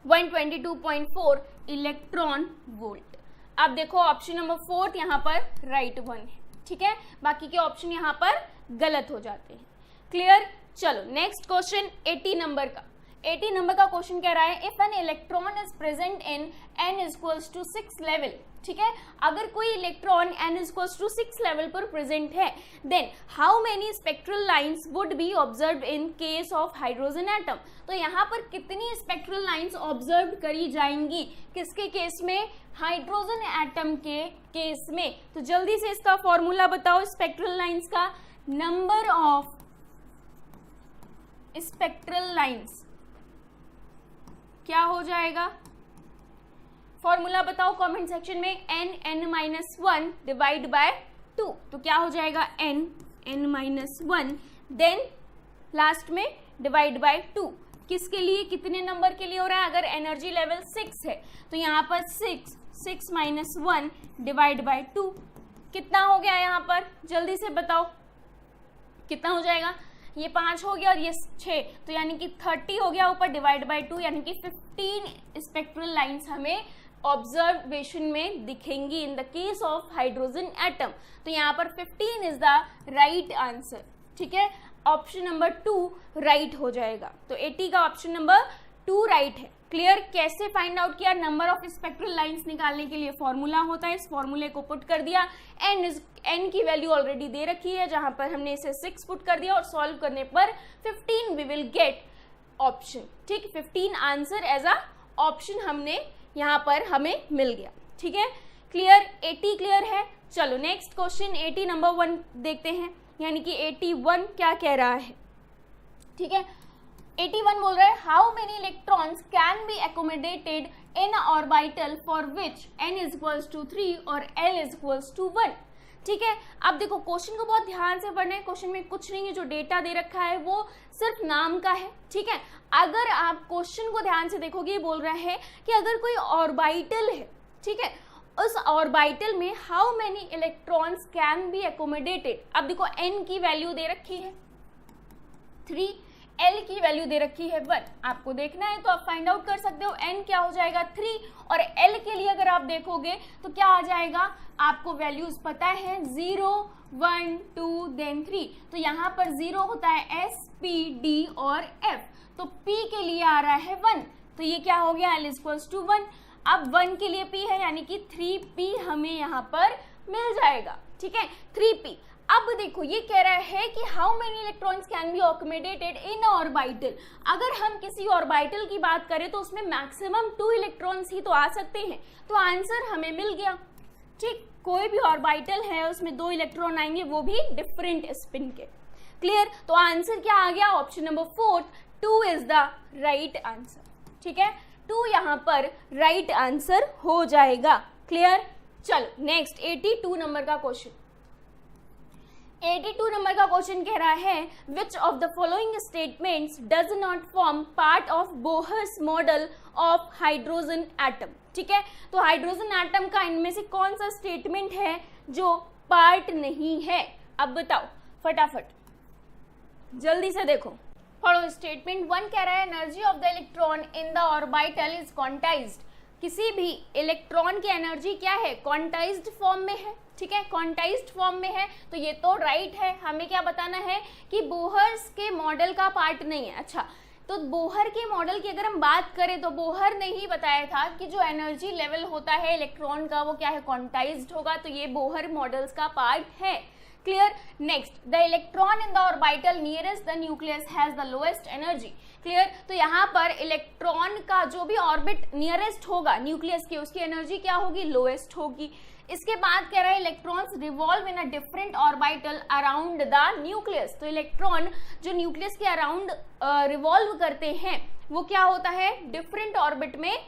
122.4 इलेक्ट्रॉन वोल्ट। अब देखो ऑप्शन नंबर 4 यहाँ पर राइट वन है, ठीक है, बाकी के ऑप्शन यहाँ पर गलत हो जाते हैं। क्लियर, चलो नेक्स्ट क्वेश्चन 80 नंबर का। 80 नंबर का क्वेश्चन कह रहा है if an electron is present in n equals to 6 level, ठीक है, अगर कोई electron n equals to 6 level पर प्रेजेंट है, then how many spectral lines would be observed in case of hydrogen atom. तो यहाँ पर कितनी स्पेक्ट्रल लाइंस ऑब्जर्व करी जाएंगी, किसके केस में, हाइड्रोजन एटम के केस में। तो जल्दी से इसका फॉर्मूला बताओ स्पेक्ट्रल लाइंस का, नंबर ऑफ स्पेक्ट्रल लाइंस क्या हो जाएगा, फॉर्मूला बताओ कमेंट सेक्शन में, n(n-1) डिवाइड बाय 2। तो क्या हो जाएगा n(n-1) देन लास्ट में डिवाइड बाय 2। किसके लिए, कितने नंबर के लिए हो रहा है, अगर एनर्जी लेवल 6 है तो यहाँ पर 6 माइनस 1 डिवाइड बाय 2 कितना हो गया, यहाँ पर जल्दी से बताओ कितना हो जाएगा। ये 5 हो गया और ये 6, तो यानी कि 30 हो गया ऊपर डिवाइड बाय 2, यानी कि 15 स्पेक्ट्रल लाइंस हमें ऑब्जर्वेशन में दिखेंगी in the case of hydrogen atom. तो यहाँ पर 15 इज द राइट आंसर, ठीक है, ऑप्शन नंबर 2 राइट हो जाएगा। तो 80 का ऑप्शन नंबर 2 राइट है। क्लियर, कैसे फाइंड आउट किया, नंबर ऑफ स्पेक्ट्रल लाइंस निकालने के लिए फॉर्मूला होता है, इस फॉर्मूले को पुट कर दिया, n की वैल्यू ऑलरेडी दे रखी है जहां पर हमने इसे 6 पुट कर दिया और सॉल्व करने पर 15 वी विल गेट ऑप्शन, ठीक, 15 आंसर एज अ ऑप्शन हमने यहाँ पर हमें मिल गया, ठीक है। क्लियर, 80 क्लियर है। चलो नेक्स्ट क्वेश्चन 80 नंबर 1 देखते हैं, यानी कि 81 क्या कह रहा है, ठीक है। 81 बोल रहा है how many electrons can be accommodated in orbital for which n is equals to 3 और l इज इक्वल्स टू 1, ठीक है। अब देखो क्वेश्चन को बहुत ध्यान से पढ़ना है, क्वेश्चन में कुछ नहीं है, जो डेटा दे रखा है वो सिर्फ नाम का है, ठीक है। अगर आप क्वेश्चन को ध्यान से देखोगे, ये बोल रहा है कि अगर कोई ऑर्बिटल है, ठीक है, उस ऑर्बिटल में how many electrons can be accommodated. अब देखो n की वैल्यू दे रखी है 3, L की वैल्यू दे रखी है 1, आपको देखना है तो आप फाइंड आउट कर सकते हो n क्या हो जाएगा 3, और L के लिए अगर आप देखोगे तो क्या आ जाएगा, आपको वैल्यूज पता है 0, 1, 2 देन 3। तो यहाँ पर 0 होता है S, P, D और F, तो P के लिए आ रहा है 1, तो ये क्या हो गया L इक्वल्स टू 1। अब 1 के लिए P है यानी कि 3P हमें यहाँ पर मिल जाएगा, ठीक है, 3P। अब देखो ये कह रहा है कि how many electrons can B accommodated in orbital. अगर हम किसी ऑर्बिटल की बात करें तो उसमें मैक्सिमम 2 इलेक्ट्रॉन्स ही तो आ सकते हैं, तो आंसर हमें मिल गया, ठीक। कोई भी ऑर्बिटल है उसमें 2 इलेक्ट्रॉन आएंगे, वो भी डिफरेंट स्पिन के। क्लियर, तो आंसर क्या आ गया, option number 4 2 is the right answer, ठीक है, 2 यहाँ पर राइट आंसर हो जाएगा। क्लियर, चलो नेक्स्ट 82 नंबर का क्वेश्चन। 82 नंबर का क्वेश्चन कह रहा है which of the following statements does not form part of Bohr's model of hydrogen atom, ठीक है। तो हाइड्रोजन एटम का इनमें से कौन सा स्टेटमेंट है जो पार्ट नहीं है। अब बताओ फटाफट, जल्दी से देखो। पढ़ो स्टेटमेंट 1 कह रहा है energy of the electron in the orbital is quantized. किसी भी इलेक्ट्रॉन की एनर्जी क्या है, क्वांटाइज्ड फॉर्म में है। ठीक है, क्वांटाइज्ड फॉर्म में है तो ये तो राइट है। हमें क्या बताना है कि बोहर्स के मॉडल का पार्ट नहीं है। अच्छा, तो बोहर के मॉडल की अगर हम बात करें तो बोहर ने ही बताया था कि जो एनर्जी लेवल होता है इलेक्ट्रॉन का वो क्या है, क्वांटाइज्ड होगा। तो ये बोहर मॉडल्स का पार्ट है। Clear. Next, the electron in the orbital nearest the nucleus has the lowest energy. Clear. तो यहाँ पर इलेक्ट्रॉन का जो भी ऑर्बिट नियरेस्ट होगा न्यूक्लियस के, उसकी एनर्जी क्या होगी, लोएस्ट होगी। इसके बाद कह रहा है electrons revolve in a different orbital around the nucleus. तो इलेक्ट्रॉन जो न्यूक्लियस के अराउंड रिवॉल्व करते हैं वो क्या होता है, डिफरेंट ऑर्बिट में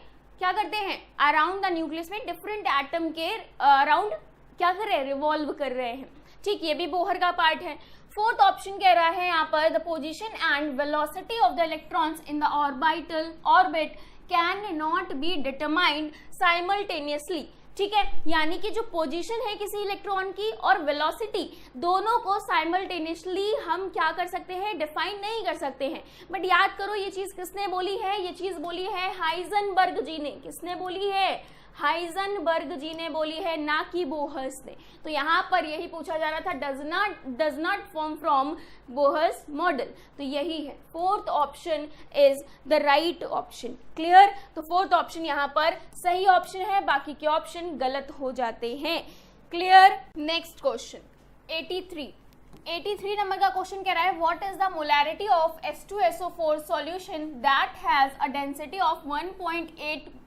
क्या करते हैं, अराउंड द न्यूक्लियस में डिफरेंट एटम के अराउंड क्या कर रहे हैं, रिवॉल्व कर रहे हैं। ठीक, ये भी बोहर का पार्ट है। फोर्थ ऑप्शन कह रहा है यहाँ पर the position and velocity of the electrons in the orbit can not be determined simultaneously. ठीक है, यानी कि जो पोजीशन है किसी इलेक्ट्रॉन की और वेलोसिटी दोनों को साइमल्टेनियसली हम क्या कर सकते हैं, डिफाइन नहीं कर सकते हैं। बट याद करो ये चीज किसने बोली है, ये चीज बोली है हाइजेनबर्ग जी ने। किसने बोली है, हाइजेनबर्ग जी ने बोली है, ना कि बोहर्स ने। तो यहाँ पर यही पूछा जा रहा था, does not form from Bohr's model. तो यही है, fourth option is the right option. Clear. तो फोर्थ ऑप्शन यहाँ पर सही ऑप्शन है, बाकी के ऑप्शन गलत हो जाते हैं। क्लियर। नेक्स्ट क्वेश्चन 83 नंबर का क्वेश्चन कह रहा है what is the molarity of H2SO4 solution that has a density of 1.84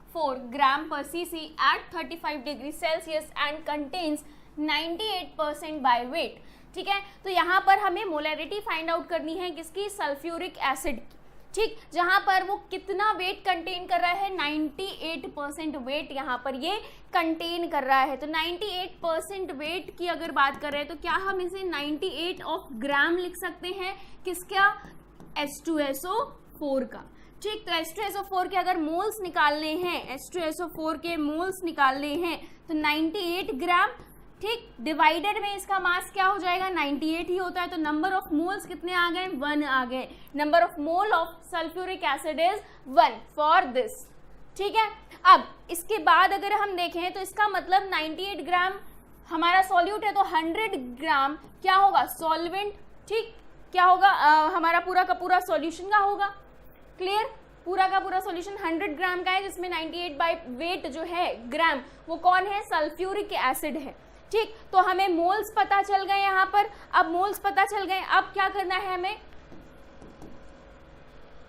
gram per cc at 35 degree Celsius and contains 98% by weight. ठीक है, तो यहाँ पर हमें मोलैरिटी फाइंड आउट करनी है किसकी, सल्फ्यूरिक एसिड की। ठीक, जहां पर वो कितना वेट कंटेन कर रहा है, 98% वेट यहाँ पर ये कंटेन कर रहा है। तो 98% वेट की अगर बात कर रहे हैं तो क्या हम इसे 98 ऑफ ग्राम लिख सकते हैं, किसका, H2SO4 का। ठीक, तो H2SO4 के अगर मोल्स निकालने हैं, H2SO4 के मोल्स निकालने हैं तो 98 ग्राम। ठीक, डिवाइडेड में इसका मास क्या हो जाएगा, 98 ही होता है। तो नंबर ऑफ मोल्स कितने आ गए, 1 आ गए। Number of mole of sulphuric acid is 1 for this. ठीक है, अब इसके बाद अगर हम देखें तो इसका मतलब 98 ग्राम हमारा सॉल्यूट है तो 100 ग्राम क्या होगा, सॉल्वेंट। ठीक, क्या होगा, हमारा पूरा का पूरा सॉल्यूशन का होगा। क्लियर, पूरा का पूरा सॉल्यूशन 100 ग्राम का है जिसमें 98 बाय वेट जो है ग्राम वो कौन है, सल्फ्यूरिक एसिड है। ठीक, तो हमें मोल्स पता चल गए यहाँ पर। अब मोल्स पता चल गए, अब क्या करना है, हमें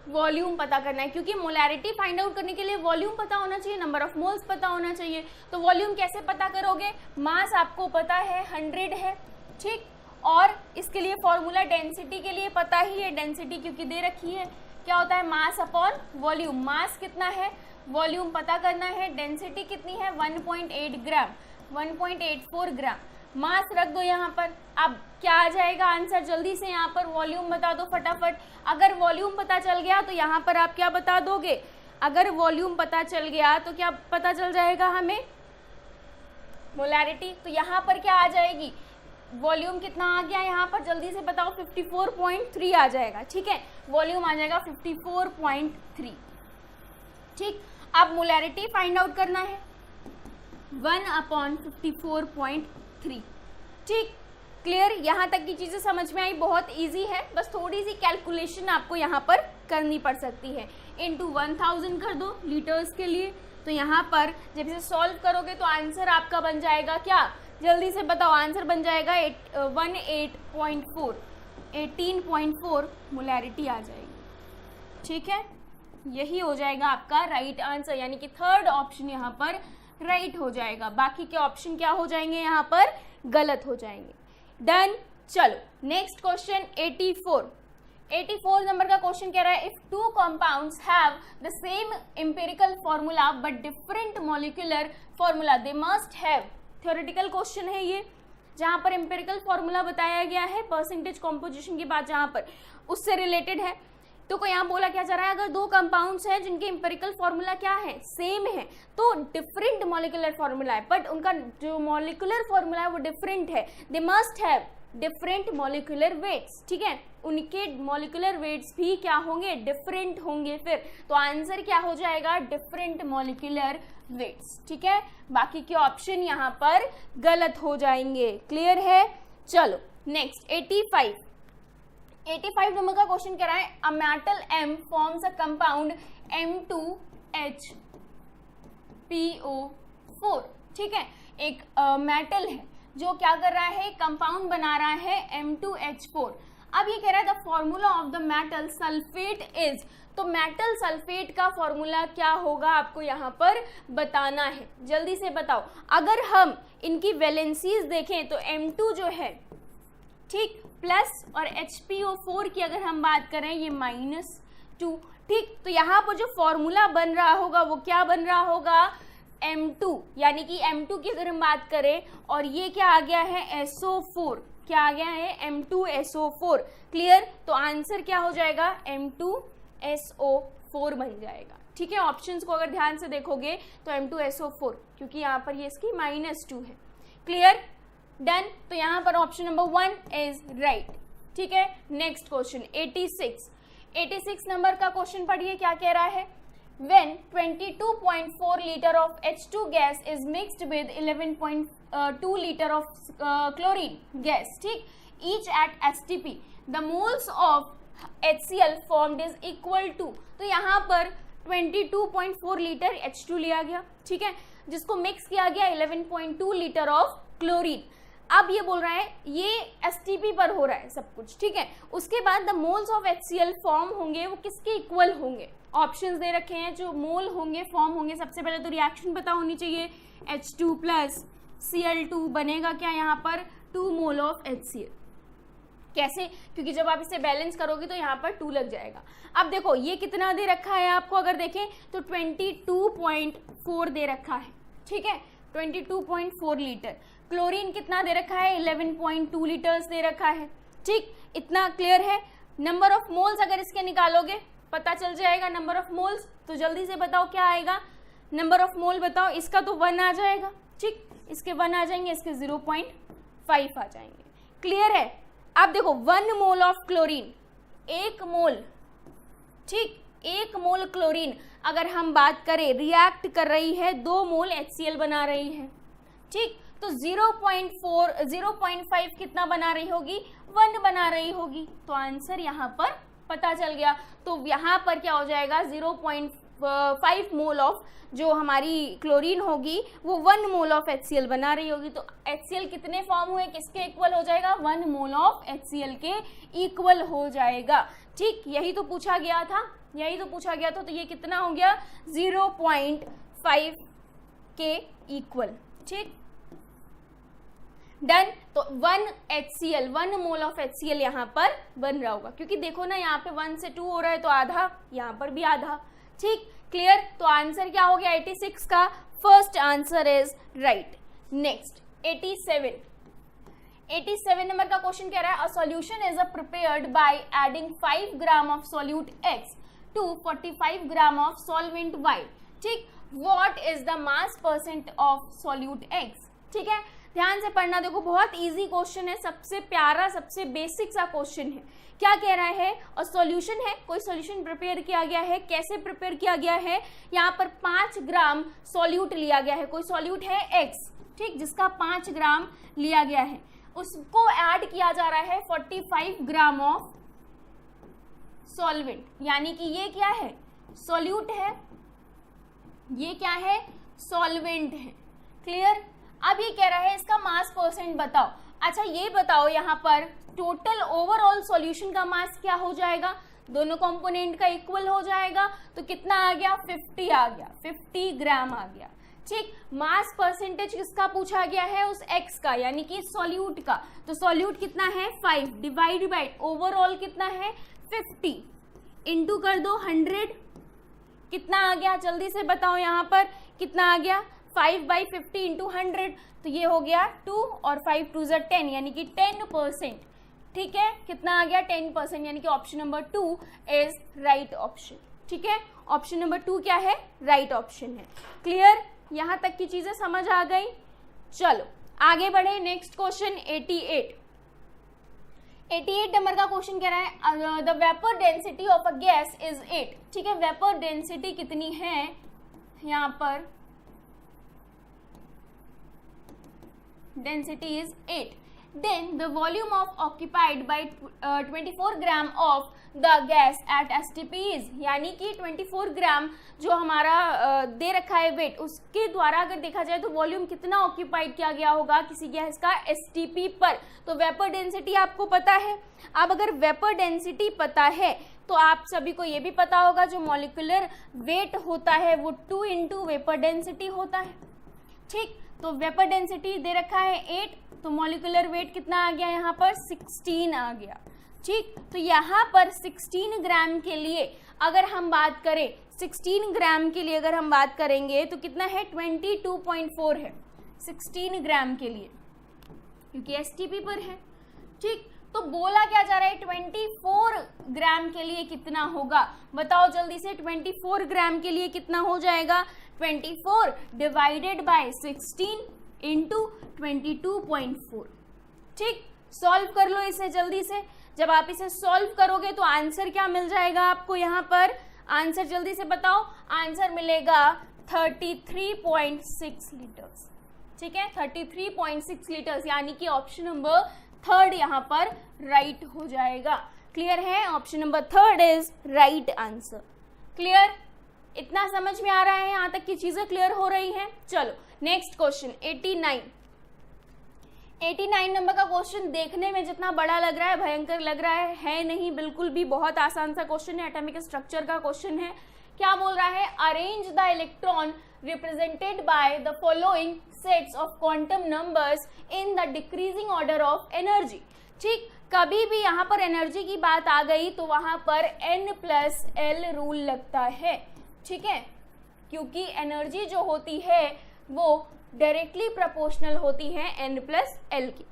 वॉल्यूम पता करना है, क्योंकि मोलैरिटी फाइंड आउट करने के लिए वॉल्यूम पता होना चाहिए, नंबर ऑफ मोल्स पता होना चाहिए। तो वॉल्यूम कैसे पता करोगे, मास आपको पता है 100 है। ठीक, और इसके लिए फॉर्मूला डेंसिटी के लिए पता ही है, डेंसिटी क्योंकि दे रखी है, क्या होता है, मास अपॉन वॉल्यूम। मास कितना है, वॉल्यूम पता करना है, डेंसिटी कितनी है, 1.8 ग्राम, 1.84 ग्राम। मास रख दो यहाँ पर। अब क्या आ जाएगा आंसर, जल्दी से यहाँ पर वॉल्यूम बता दो फटाफट। अगर वॉल्यूम पता चल गया तो यहाँ पर आप क्या बता दोगे, अगर वॉल्यूम पता चल गया तो क्या पता चल जाएगा हमें, मोलैरिटी। तो यहाँ पर क्या आ जाएगी, वॉल्यूम कितना आ गया यहाँ पर, जल्दी से बताओ, 54.3 आ जाएगा। ठीक है, वॉल्यूम आ जाएगा 54.3। ठीक, अब मोलैरिटी फाइंड आउट करना है, 1/54.3। ठीक, क्लियर। यहाँ तक की चीजें समझ में आई, बहुत इजी है, बस थोड़ी सी कैलकुलेशन आपको यहाँ पर करनी पड़ सकती है। इनटू 1000 कर दो लीटर्स के लिए, तो यहाँ पर जब इसे सॉल्व करोगे तो आंसर आपका बन जाएगा क्या, जल्दी से बताओ, आंसर बन जाएगा 18.4 मोलैरिटी आ जाएगी। ठीक है, यही हो जाएगा आपका राइट आंसर, यानी कि थर्ड ऑप्शन यहाँ पर राइट हो जाएगा, बाकी के ऑप्शन क्या हो जाएंगे यहाँ पर, गलत हो जाएंगे। डन। चलो नेक्स्ट क्वेश्चन 84 नंबर का क्वेश्चन कह रहा है if two compounds have the same empirical formula but different molecular formula they must have. Theoretical question है ये, जहां पर एम्पिरिकल फॉर्मूला बताया गया है परसेंटेज कॉम्पोजिशन की बात, जहां पर उससे रिलेटेड है। तो कोई यहाँ बोला क्या जा रहा है, अगर दो कंपाउंड्स हैं जिनके एम्पिरिकल फॉर्मूला क्या है, सेम है, तो डिफरेंट मॉलिक्यूलर फॉर्मूला है, बट उनका जो मॉलिक्यूलर फॉर्मूला है वो डिफरेंट है, they must have different molecular weights, ठीक है, उनके मॉलिक्यूलर वेट्स भी क्या होंगे, डिफरेंट होंगे। फिर तो आंसर क्या हो जाएगा, डिफरेंट मॉलिक्यूलर वेट्स, ठीक है। बाकी के ऑप्शन यहाँ पर गलत हो जाएंगे, क्लियर है। चलो नेक्स्ट 85 नंबर का क्वेश्चन कह रहा है, a metal M forms a compound M2H2PO4, ठीक है, एक मेटल है जो क्या कर रहा है, कंपाउंड बना रहा है M2H4। अब ये कह रहा है the formula of the metal sulphate is, तो मेटल सल्फेट का फॉर्मूला क्या होगा आपको यहाँ पर बताना है, जल्दी से बताओ। अगर हम इनकी वैलेंसीज देखें तो M2 जो है, ठीक, प्लस, और HPO4 की अगर हम बात करें ये -2, ठीक, तो यहाँ पर जो फॉर्मूला बन रहा होगा वो क्या बन रहा होगा, M2, यानी कि M2 की अगर हम बात करें, और ये क्या आ गया है SO4, क्या आ गया है M2SO4, क्लियर। तो आंसर क्या हो जाएगा, M2SO4 बन जाएगा, ठीक है। ऑप्शंस को अगर ध्यान से देखोगे तो M2SO4, क्योंकि यहाँ पर ये इसकी -2 है, क्लियर, डन। तो यहाँ पर ऑप्शन नंबर 1 इज राइट, ठीक है। नेक्स्ट क्वेश्चन 86 नंबर का क्वेश्चन पढ़िए, क्या कह रहा है, when 22.4 liter of H2 gas is mixed with 11.2 liter of chlorine gas, ठीक, each at STP, the moles of HCl formed is equal to, तो यहाँ पर 22.4 लीटर H2 लिया गया, ठीक है, जिसको मिक्स किया गया 11.2 लीटर ऑफ क्लोरीन। अब ये बोल रहा है ये STP पर हो रहा है सब कुछ, ठीक है। उसके बाद the moles of HCl form होंगे वो किसके इक्वल होंगे, ऑप्शंस दे रखे हैं, जो मोल होंगे फॉर्म होंगे, सबसे पहले तो रिएक्शन पता होनी चाहिए, H2 प्लस Cl2 बनेगा क्या यहाँ पर 2 मोल ऑफ HCl, कैसे, क्योंकि जब आप इसे बैलेंस करोगे तो यहाँ पर 2 लग जाएगा। अब देखो ये कितना दे रखा है आपको, अगर देखें तो 22.4 दे रखा है, ठीक है, 22.4 लीटर। क्लोरीन कितना दे रखा है, 11.2 लीटर्स दे रखा है, ठीक, इतना क्लियर है। नंबर ऑफ मोल्स अगर इसके निकालोगे पता चल जाएगा नंबर ऑफ मोल्स, तो जल्दी से बताओ क्या आएगा, नंबर ऑफ मोल बताओ, इसका तो 1 आ जाएगा, ठीक, इसके 1 आ जाएंगे, इसके 0.5 आ जाएंगे, क्लियर है। अब देखो 1 मोल ऑफ क्लोरीन, 1 मोल, ठीक, 1 मोल क्लोरीन अगर हम बात करें रिएक्ट कर रही है 2 मोल HCl बना रही है, ठीक, तो 0.5 कितना बना रही होगी, 1 बना रही होगी, तो आंसर यहाँ पर पता चल गया। तो यहाँ पर क्या हो जाएगा, 0.5 मोल ऑफ जो हमारी क्लोरीन होगी वो 1 मोल ऑफ HCl बना रही होगी, तो HCl कितने फॉर्म हुए, किसके इक्वल हो जाएगा, 1 मोल ऑफ HCl के इक्वल हो जाएगा, ठीक, यही तो पूछा गया था, तो ये कितना हो गया 0.5 के इक्वल, ठीक, डन। तो 1 मोल ऑफ HCl यहाँ पर बन रहा होगा, क्योंकि देखो ना यहाँ पे 1 से 2 हो रहा है तो आधा, यहाँ पर भी आधा, ठीक, क्लियर। तो आंसर क्या हो गया 86 का, first answer is right. Next 87 number का क्वेश्चन कह रहा है, a solution is prepared by adding 5 gram of solute X to 45 gram of solvent Y, ठीक, what is the mass percent of solute X, ठीक है, ध्यान से पढ़ना, देखो बहुत इजी क्वेश्चन है, सबसे प्यारा सबसे बेसिक सा क्वेश्चन है। क्या कह रहा है, और सॉल्यूशन है, कोई सॉल्यूशन प्रिपेयर किया गया है, कैसे प्रिपेयर किया गया है, यहाँ पर 5 ग्राम सॉल्यूट लिया गया है, कोई सॉल्यूट है X, ठीक, जिसका 5 ग्राम लिया गया है, उसको ऐड किया जा रहा है 45 ग्राम ऑफ सॉल्वेंट, यानी कि ये क्या है, सॉल्यूट है, ये क्या है, सॉल्वेंट है, क्लियर। अब ये कह रहा है इसका मास परसेंट बताओ। अच्छा ये बताओ यहाँ पर टोटल ओवरऑल सॉल्यूशन का मास क्या हो जाएगा, दोनों कंपोनेंट का इक्वल हो जाएगा, तो कितना आ गया 50 आ गया, 50 ग्राम आ गया, ठीक। मास परसेंटेज किसका पूछा गया है, उस X का, यानी कि सॉल्यूट का, तो सॉल्यूट कितना है 5 डिवाइड बाय ओवरऑल कितना है 50, इंटू कर दो 100, कितना आ गया जल्दी से बताओ, यहाँ पर कितना आ गया 5/50 इंटू 100, तो ये हो गया 2 और 5 2 10, यानी कि 10%, ठीक है, कितना आ गया 10%, यानी कि option number 2 is right option. ठीक है, ऑप्शन नंबर 2 क्या है, राइट ऑप्शन है। क्लियर, यहां तक की चीजें समझ आ गई। चलो आगे बढ़े, नेक्स्ट क्वेश्चन 88 नंबर का क्वेश्चन कह रहा है the vapour density of a gas is 8। ठीक है, वेपर डेंसिटी कितनी है यहां पर, density is 8, then the volume of occupied by 24 gram of the gas at STP is, यानी कि 24 ग्राम जो हमारा दे रखा है वेट, उसके द्वारा अगर देखा जाए तो वॉल्यूम कितना ऑक्यूपाइड किया गया होगा किसी गैस का STP पर। तो वेपर डेंसिटी आपको पता है। अब अगर वेपर डेंसिटी पता है तो आप सभी को ये भी पता होगा जो मॉलिक्यूलर वेट होता है वो 2 इंटू वेपर डेंसिटी होता है। ठीक, तो वेपर डेंसिटी दे रखा है 8, तो मॉलिक्यूलर वेट कितना आ गया यहाँ पर 16 आ गया। ठीक, तो यहाँ पर 16 ग्राम के लिए अगर हम बात करें, 16 ग्राम के लिए अगर हम बात करेंगे तो कितना है 22.4 है 16 ग्राम के लिए, क्योंकि STP पर है। ठीक, तो बोला क्या जा रहा है 24 ग्राम के लिए कितना होगा, बताओ जल्दी से। 24 ग्राम के लिए कितना हो जाएगा, 24 डिवाइडेड बाय 16 इंटू 22.4। ठीक, सॉल्व कर लो इसे जल्दी से। जब आप इसे सॉल्व करोगे तो आंसर क्या मिल जाएगा आपको यहाँ पर, आंसर जल्दी से बताओ। आंसर मिलेगा 33.6 लीटर्स। ठीक है, 33.6 लीटर्स, यानी कि ऑप्शन नंबर 3 यहाँ पर राइट हो जाएगा। क्लियर है, option number 3 is right answer. Clear, इतना समझ में आ रहा है, यहाँ तक की चीजें क्लियर हो रही हैं। चलो नेक्स्ट क्वेश्चन 89 नंबर का क्वेश्चन देखने में जितना बड़ा लग रहा है, भयंकर लग रहा है नहीं, बिल्कुल भी बहुत आसान सा क्वेश्चन है, एटॉमिक स्ट्रक्चर का क्वेश्चन है। क्या बोल रहा है, arrange the electron represented by the following sets of quantum numbers in the decreasing order of energy. ठीक, कभी भी यहाँ पर एनर्जी की बात आ गई तो वहां पर n+l रूल लगता है। ठीक है, क्योंकि एनर्जी जो होती है वो डायरेक्टली प्रोपोर्शनल होती है n+l की।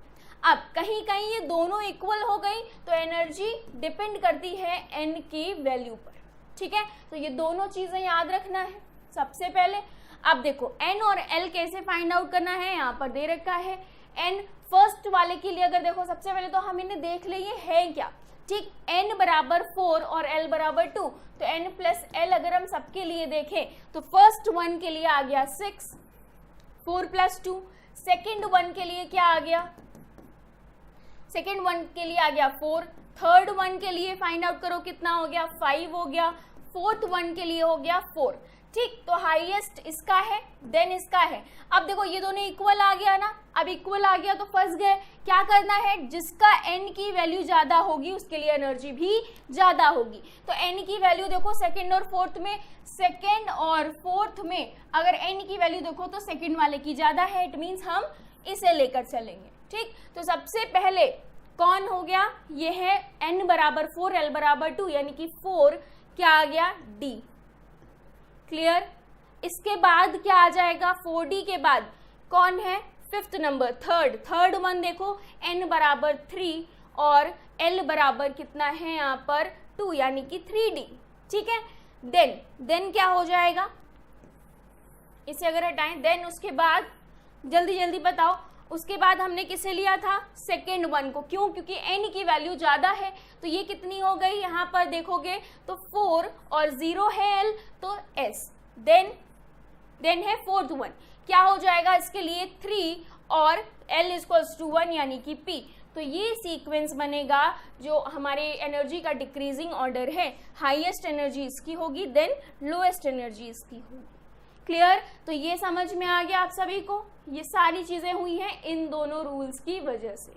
अब कहीं कहीं ये दोनों इक्वल हो गई तो एनर्जी डिपेंड करती है n की वैल्यू पर। ठीक है, तो ये दोनों चीजें याद रखना है सबसे पहले। अब देखो n और l कैसे फाइंड आउट करना है, यहाँ पर दे रखा है n फर्स्ट वाले के लिए। अगर देखो सबसे पहले तो हम इन्हें देख ले ये है क्या। ठीक, n बराबर 4 और l बराबर 2, तो n+l अगर हम सबके लिए देखें तो फर्स्ट वन के लिए आ गया 6, 4+2। सेकेंड वन के लिए क्या आ गया, सेकेंड वन के लिए आ गया 4। थर्ड वन के लिए फाइंड आउट करो कितना हो गया, 5 हो गया। फोर्थ वन के लिए हो गया 4। ठीक, तो हाईएस्ट इसका है, देन इसका है। अब देखो ये दोनों इक्वल आ गया ना, अब इक्वल आ गया तो फंस गए। क्या करना है, जिसका n की वैल्यू ज्यादा होगी उसके लिए एनर्जी भी ज्यादा होगी। तो n की वैल्यू देखो सेकंड और फोर्थ में, सेकंड और फोर्थ में अगर n की वैल्यू देखो तो सेकंड वाले की ज्यादा है, इट मीन्स हम इसे लेकर चलेंगे। ठीक, तो सबसे पहले कौन हो गया, ये है n बराबर 4 l बराबर 2, यानी कि 4 क्या आ गया d। क्लियर, इसके बाद क्या आ जाएगा, 4d के बाद कौन है, फिफ्थ नंबर थर्ड वन देखो n बराबर 3 और l बराबर कितना है यहाँ पर 2, यानी कि 3d। ठीक है, देन क्या हो जाएगा, इसे अगर हटाएं देन उसके बाद जल्दी बताओ, उसके बाद हमने किसे लिया था, सेकेंड वन को। क्यों, क्योंकि n की वैल्यू ज्यादा है। तो ये कितनी हो गई, यहाँ पर देखोगे तो 4 और 0 है l, तो s। देन है फोर्थ वन, क्या हो जाएगा इसके लिए 3 और l इक्वल्स टू 1, यानी कि p। तो ये सीक्वेंस बनेगा जो हमारे एनर्जी का डिक्रीजिंग ऑर्डर है। हाईएस्ट एनर्जी इसकी होगी, देन लोएस्ट एनर्जी इसकी होगी। क्लियर, तो ये समझ में आ गया आप सभी को, ये सारी चीजें हुई हैं इन दोनों रूल्स की वजह से।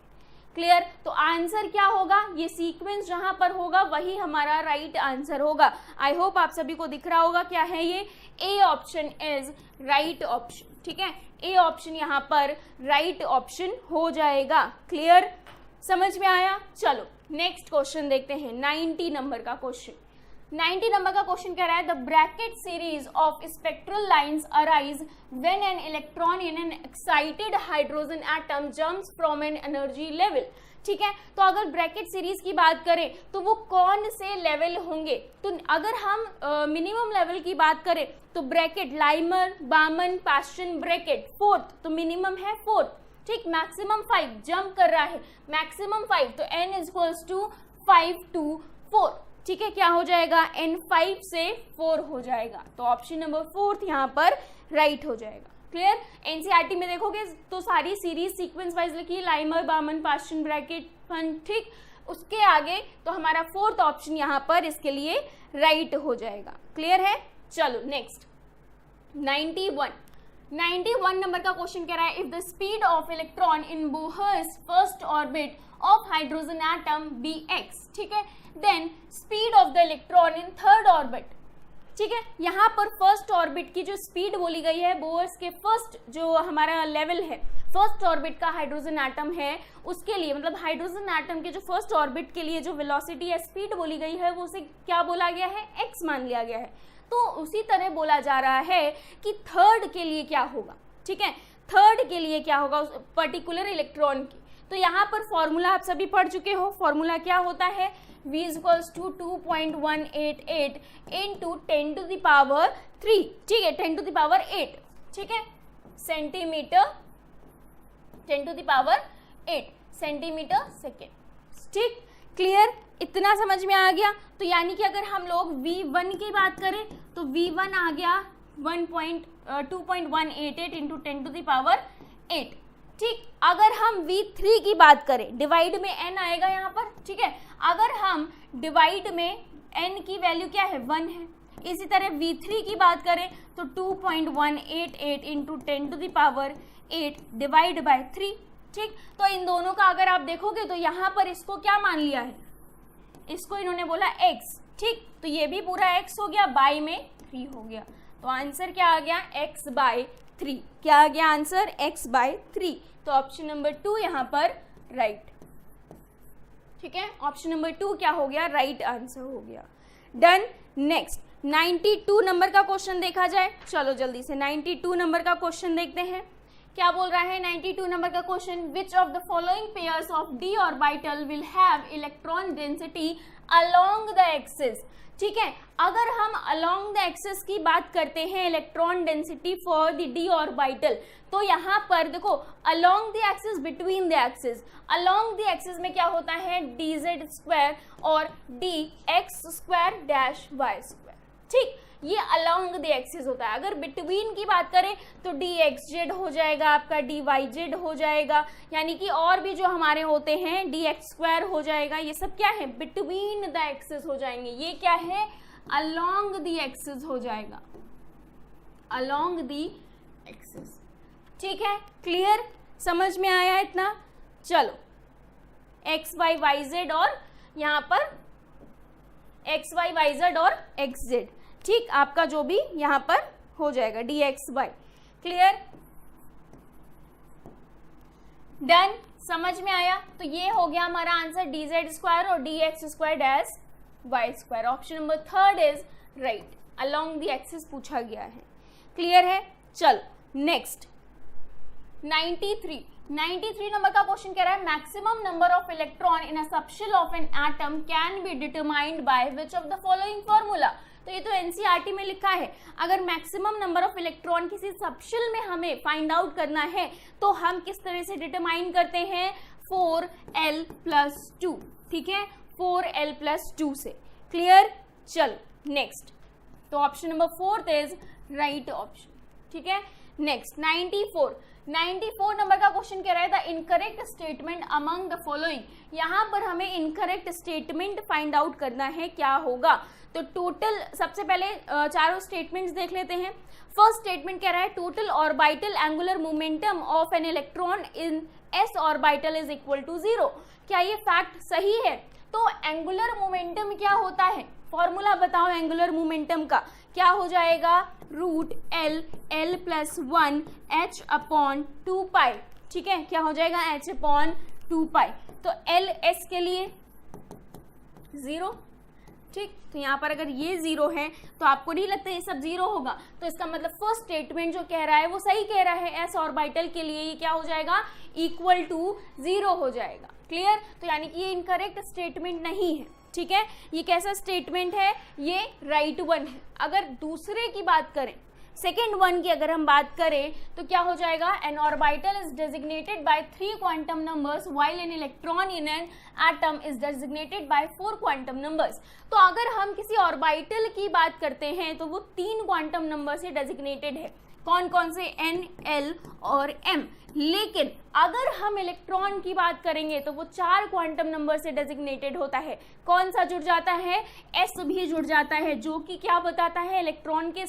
क्लियर, तो आंसर क्या होगा, ये सीक्वेंस जहां पर होगा वही हमारा राइट आंसर होगा। आई होप आप सभी को दिख रहा होगा क्या है ये, A option is right option. ठीक है, ए ऑप्शन यहाँ पर राइट ऑप्शन हो जाएगा। क्लियर, समझ में आया। चलो नेक्स्ट क्वेश्चन देखते हैं, 90 नंबर का क्वेश्चन। 90 नंबर का क्वेश्चन कह रहा है the bracket series of spectral lines arise when an electron in an excited hydrogen atom jumps from an energy level. ठीक है, तो अगर ब्रैकेट सीरीज की बात करें तो वो कौन से लेवल होंगे? तो अगर हम मिनिमम लेवल की बात करें तो bracket Lyman, Balmer, Paschen bracket fourth, तो मिनिमम है फोर्थ। ठीक, मैक्सिमम 5 जंप कर रहा है, मैक्सिमम 5, तो n is equals to 5 to 4। ठीक है, क्या हो जाएगा? n 5 से 4 हो जाएगा, तो ऑप्शन नंबर 4 यहाँ पर राइट हो जाएगा। क्लियर? एनसीईआरटी में देखोगे तो सारी सीरीज सीक्वेंस वाइज लिखी, लाइमर, बामन, पास्टन ब्रैकेट, फन। ठीक, उसके आगे तो हमारा 4th ऑप्शन यहाँ पर इसके लिए राइट हो जाएगा। क्लियर है? चलो नेक्स्ट 91 नंबर का क्वेश्चन कह रहा है if the speed of electron in Bohr's first orbit of hydrogen atom be x, ठीक है, then speed of the electron in third orbit. ठीक है, यहाँ पर फर्स्ट ऑर्बिट की जो स्पीड बोली गई है, बोहर्स के फर्स्ट जो हमारा लेवल है, फर्स्ट ऑर्बिट का हाइड्रोजन एटम है, उसके लिए मतलब हाइड्रोजन एटम के जो फर्स्ट ऑर्बिट के लिए जो वेलोसिटी या स्पीड बोली गई है वो उसे क्या बोला गया है? एक्स मान लिया गया है। तो उसी तरह बोला जा रहा है कि थर्ड के लिए क्या होगा। ठीक है, थर्ड के लिए क्या होगा उस पर्टिकुलर इलेक्ट्रॉन की? तो यहाँ पर फॉर्मूला आप सभी पढ़ चुके हो। फॉर्मूला क्या होता है? V equals to 2.188 into 10 to the power 3। ठीक है, 10 to the power 8। ठीक है, centimetre 10 to the power 8 centimetre second. ठीक, क्लियर? इतना समझ में आ गया? तो यानी कि अगर हम लोग V1 की बात करें तो V1 आ गया 2.188 इंटू 10 to the power 8। ठीक, अगर हम V3 की बात करें, डिवाइड में n आएगा यहाँ पर। ठीक है, अगर हम डिवाइड में n की वैल्यू क्या है? 1 है। इसी तरह V3 की बात करें तो 2.188 into 10 to the power 8 divide by 3। ठीक, तो इन दोनों का अगर आप देखोगे तो यहाँ पर इसको क्या मान लिया है? इसको इन्होंने बोला x। ठीक, तो ये भी पूरा x हो गया, बाय में 3 हो गया, तो आंसर क्या आ गया? x by 3। क्या आ गया आंसर? x by 3। तो ऑप्शन नंबर 2 यहाँ पर राइट। ठीक है, ऑप्शन नंबर 2 क्या हो गया? राइट आंसर हो गया। डन। नेक्स्ट 92 नंबर का क्वेश्चन देखा जाए। चलो जल्दी से 92 नंबर का क्वेश्चन देखते हैं। क्या बोल रहा है 92 नंबर का question? Which of the following pairs of D orbital will have electron density along the axis. ठीक है, अगर हम अलोंग द एक्सिस की बात करते हैं electron density for the D orbital, तो यहाँ पर देखो along the axis, between the axis, along the axis में क्या होता है? dz स्क्वायर और dx square dash y square. ठीक, ये अलोंग द एक्सिस होता है। अगर बिटवीन की बात करें तो dxz हो जाएगा, आपका dyz हो जाएगा, यानी कि और भी जो हमारे होते हैं dx स्क्वायर हो जाएगा। ये सब क्या है? बिटवीन द एक्सिस हो जाएंगे। ये क्या है? अलोंग द एक्सिस हो जाएगा, अलोंग द एक्सिस। ठीक है, क्लियर? समझ में आया इतना? चलो एक्स वाई वाई जेड और यहाँ पर एक्स वाई वाई जेड और एक्स जेड। ठीक, आपका जो भी यहाँ पर हो जाएगा dxy। क्लियर? डन। समझ में आया? तो ये हो गया हमारा आंसर dz स्क्वायर और dx square dash y square. Option number 3 is right, along the axis पूछा गया है। क्लियर है? चलो नेक्स्ट 93 नंबर का क्वेश्चन कह रहा है maximum number of electron in a subshell of an atom can be determined by which of the following formula. तो ये तो एनसीईआरटी में लिखा है। अगर मैक्सिमम नंबर ऑफ इलेक्ट्रॉन किसी सबशेल में हमें फाइंड आउट करना है तो हम किस तरह से डिटरमाइन करते हैं? 4l+2। ठीक है, 4l+2 से। क्लियर? चलो नेक्स्ट, तो option number 4 is right option. ठीक है, नेक्स्ट 94 नंबर का क्वेश्चन कह रहा है the incorrect statement among the following. यहाँ पर हमें इनकरेक्ट स्टेटमेंट फाइंड आउट करना है, क्या होगा? तो टोटल, सबसे पहले चारों स्टेटमेंट्स देख लेते हैं। फर्स्ट स्टेटमेंट कह रहा है total orbital angular momentum of an electron in s orbital is equal to 0। क्या ये फैक्ट सही है? तो एंगुलर मोमेंटम क्या होता है? फॉर्मूला बताओ एंगुलर मोमेंटम का। क्या हो जाएगा? √l+1 h/2π। ठीक है, क्या हो जाएगा? h/2π। तो l s के लिए 0, ठीक, तो यहाँ पर अगर ये 0 है तो आपको नहीं लगता ये सब 0 होगा, तो इसका मतलब फर्स्ट स्टेटमेंट जो कह रहा है वो सही कह रहा है, एस ऑर्बिटल के लिए ये क्या हो जाएगा, इक्वल टू 0 हो जाएगा। क्लियर, तो यानी कि ये इनकरेक्ट स्टेटमेंट नहीं है। ठीक है, ये कैसा स्टेटमेंट है, ये राइट वन है। अगर दूसरे की बात करें, सेकेंड वन की अगर हम बात करें तो क्या हो जाएगा, N orbital is designated by 3 quantum numbers while N electron in an atom is designated by 4 quantum numbers. तो अगर हम किसी ऑर्बिटल की बात करते हैं तो वो 3 क्वांटम नंबर से डेजिग्नेटेड है। कौन कौन से, एन, एल और एम। लेकिन अगर हम इलेक्ट्रॉन की बात करेंगे तो वो 4 क्वांटम नंबर से डेजिग्नेटेड होता है। कौन सा जुड़ जाता है, एस भी जुड़ जाता है, जो कि क्या बताता है, इलेक्ट्रॉन के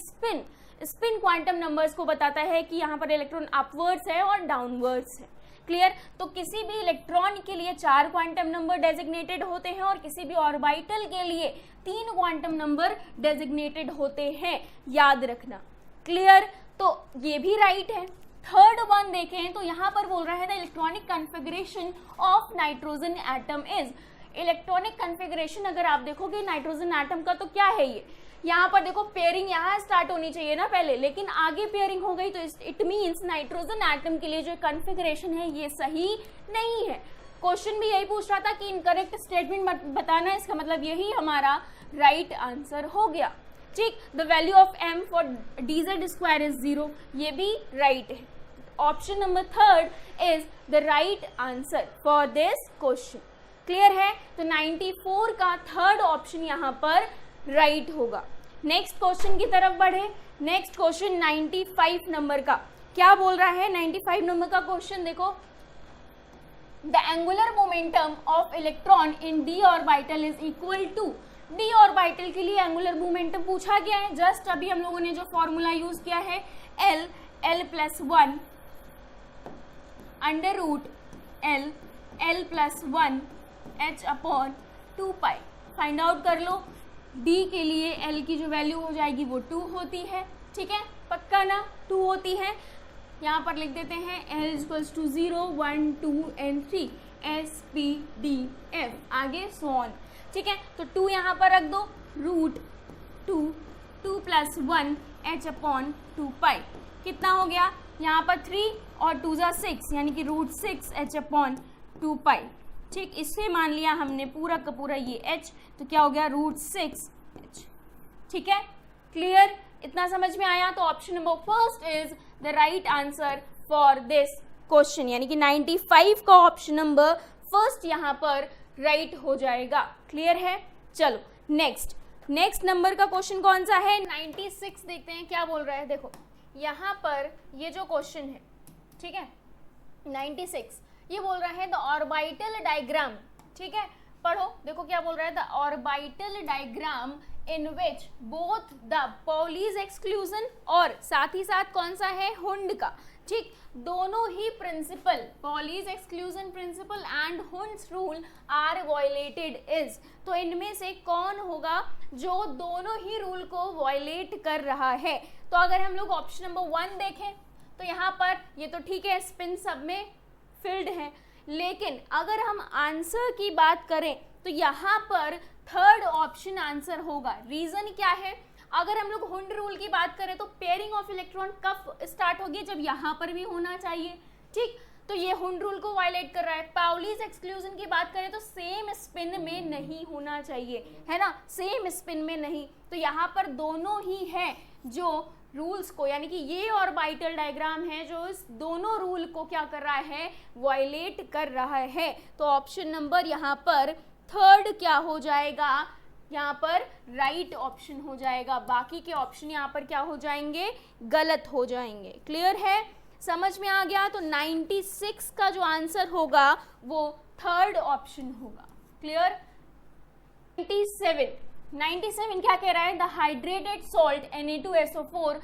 स्पिन क्वांटम नंबर्स को बताता है कि यहाँ पर इलेक्ट्रॉन अपवर्ड्स है और डाउनवर्ड्स है। क्लियर, तो किसी भी इलेक्ट्रॉन के लिए 4 क्वांटम नंबर डेजिग्नेटेड होते हैं और किसी भी ऑर्बिटल के लिए 3 क्वांटम नंबर डेजिग्नेटेड होते हैं, याद रखना। क्लियर, तो ये भी राइट है। थर्ड वन देखें तो यहाँ पर बोल रहा है the electronic configuration of nitrogen atom is. Electronic configuration अगर आप देखोगे नाइट्रोजन एटम का तो क्या है ये, यहाँ पर देखो पेयरिंग यहाँ स्टार्ट होनी चाहिए ना पहले, लेकिन आगे पेयरिंग हो गई, तो इट मीन्स नाइट्रोजन एटम के लिए जो कॉन्फ़िगरेशन है ये सही नहीं है। क्वेश्चन भी यही पूछ रहा था कि इनकरेक्ट स्टेटमेंट बताना है, इसका मतलब यही हमारा राइट आंसर हो गया। ठीक, the value of m for dz² is 0, ये भी राइट है। Option number third is the right answer for this question. Clear है, तो 94 का थर्ड ऑप्शन यहाँ पर राइट होगा। नेक्स्ट क्वेश्चन की तरफ बढ़े। नेक्स्ट क्वेश्चन 95 नंबर का क्या बोल रहा है, 95 नंबर का क्वेश्चन देखो, the angular momentum of electron in d orbital is equal to. d orbital के लिए एंगुलर मोमेंटम पूछा गया है। जस्ट अभी हम लोगों ने जो फॉर्मूला यूज किया है, l+1 under root l+1 h/2π find out कर लो। d के लिए l की जो वैल्यू हो जाएगी वो 2 होती है। ठीक है, पक्का ना, 2 होती है। यहाँ पर लिख देते हैं l = 0, 1, 2 and 3 S P D F, आगे so on। ठीक है, तो 2 यहाँ पर रख दो, रूट 2 + 1 h/2π कितना हो गया, यहाँ पर 3 और 2 = 6 यानी कि रूट 6 h/2π। ठीक, इससे मान लिया हमने पूरा का पूरा ये h, तो क्या हो गया, रूट 6h। ठीक है, क्लियर, इतना समझ में आया। तो option number first is the right answer for this question, यानी कि 95 का ऑप्शन नंबर फर्स्ट यहाँ पर राइट हो जाएगा। क्लियर है, चलो नेक्स्ट नंबर का क्वेश्चन कौन सा है, 96 देखते हैं क्या बोल रहा है। देखो यहाँ पर ये जो क्वेश्चन है, ठीक है, 96 ये बोल रहा है द ऑर्बिटल डायग्राम। ठीक है, पढ़ो, देखो क्या बोल रहा है, the orbital diagram in which both the Pauli's exclusion और साथ ही साथ कौन सा है, हुंड का। ठीक, दोनों ही principle, Pauli's exclusion principle and Hund's rule are violated is. तो इनमें से कौन होगा जो दोनों ही रूल को वायलेट कर रहा है। तो अगर हम लोग ऑप्शन नंबर 1 देखें तो यहाँ पर ये तो ठीक है, स्पिन सब में फिल्ड है, लेकिन अगर हम आंसर की बात करें तो यहाँ पर थर्ड ऑप्शन आंसर होगा। रीजन क्या है, अगर हम लोग हुंड रूल की बात करें तो पेयरिंग ऑफ इलेक्ट्रॉन कब स्टार्ट होगी, जब यहाँ पर भी होना चाहिए। ठीक, तो ये हुंड रूल को वायलेट कर रहा है। पाउलीज एक्सक्लूजन की बात करें तो सेम स्पिन में नहीं होना चाहिए, है ना, सेम स्पिन में नहीं। तो यहाँ पर दोनों ही है जो रूल्स को, यानी कि ये ऑर्बिटल डायग्राम है जो इस दोनों रूल को क्या कर रहा है, वायलेट कर रहा है। तो ऑप्शन नंबर यहाँ पर थर्ड क्या हो जाएगा, यहाँ पर राइट ऑप्शन हो जाएगा। बाकी के ऑप्शन यहाँ पर क्या हो जाएंगे, गलत हो जाएंगे। क्लियर है, समझ में आ गया। तो 96 का जो आंसर होगा वो थर्ड ऑप्शन होगा। क्लियर। 97 क्या कह रहा है, the hydrated salt Na2SO4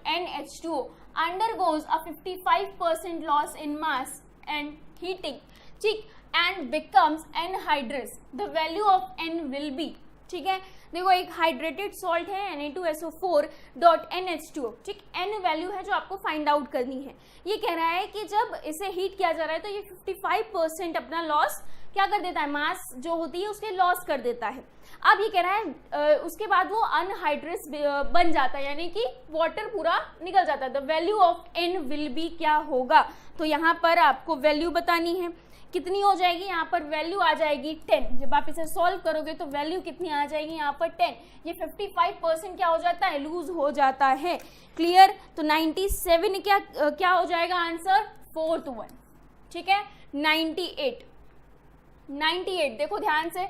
.NH2O undergoes a 55% loss in mass and heating, ठीक, and becomes anhydrous. The value of N will be, ठीक है, देखो एक हाइड्रेटेड सॉल्ट है Na2SO4.NH2, ठीक, n वैल्यू है जो आपको फाइंड आउट करनी है। ये कह रहा है कि जब इसे हीट किया जा रहा है तो ये 55% अपना लॉस क्या कर देता है, मास जो होती है उसके लॉस कर देता है। अब ये कह रहा है उसके बाद वो अनहाइड्रस बन जाता है, यानी कि वाटर पूरा निकल जाता है। The value of n will be क्या होगा, तो यहाँ पर आपको वैल्यू बतानी है। कितनी हो जाएगी, यहाँ पर वैल्यू आ जाएगी 10। जब आप इसे सॉल्व करोगे तो वैल्यू कितनी आ जाएगी, यहाँ पर 10। ये 55% क्या हो जाता है, लूज हो जाता है। क्लियर, तो 97 क्या हो जाएगा आंसर, 4th वन, ठीक है। 98 देखो ध्यान से,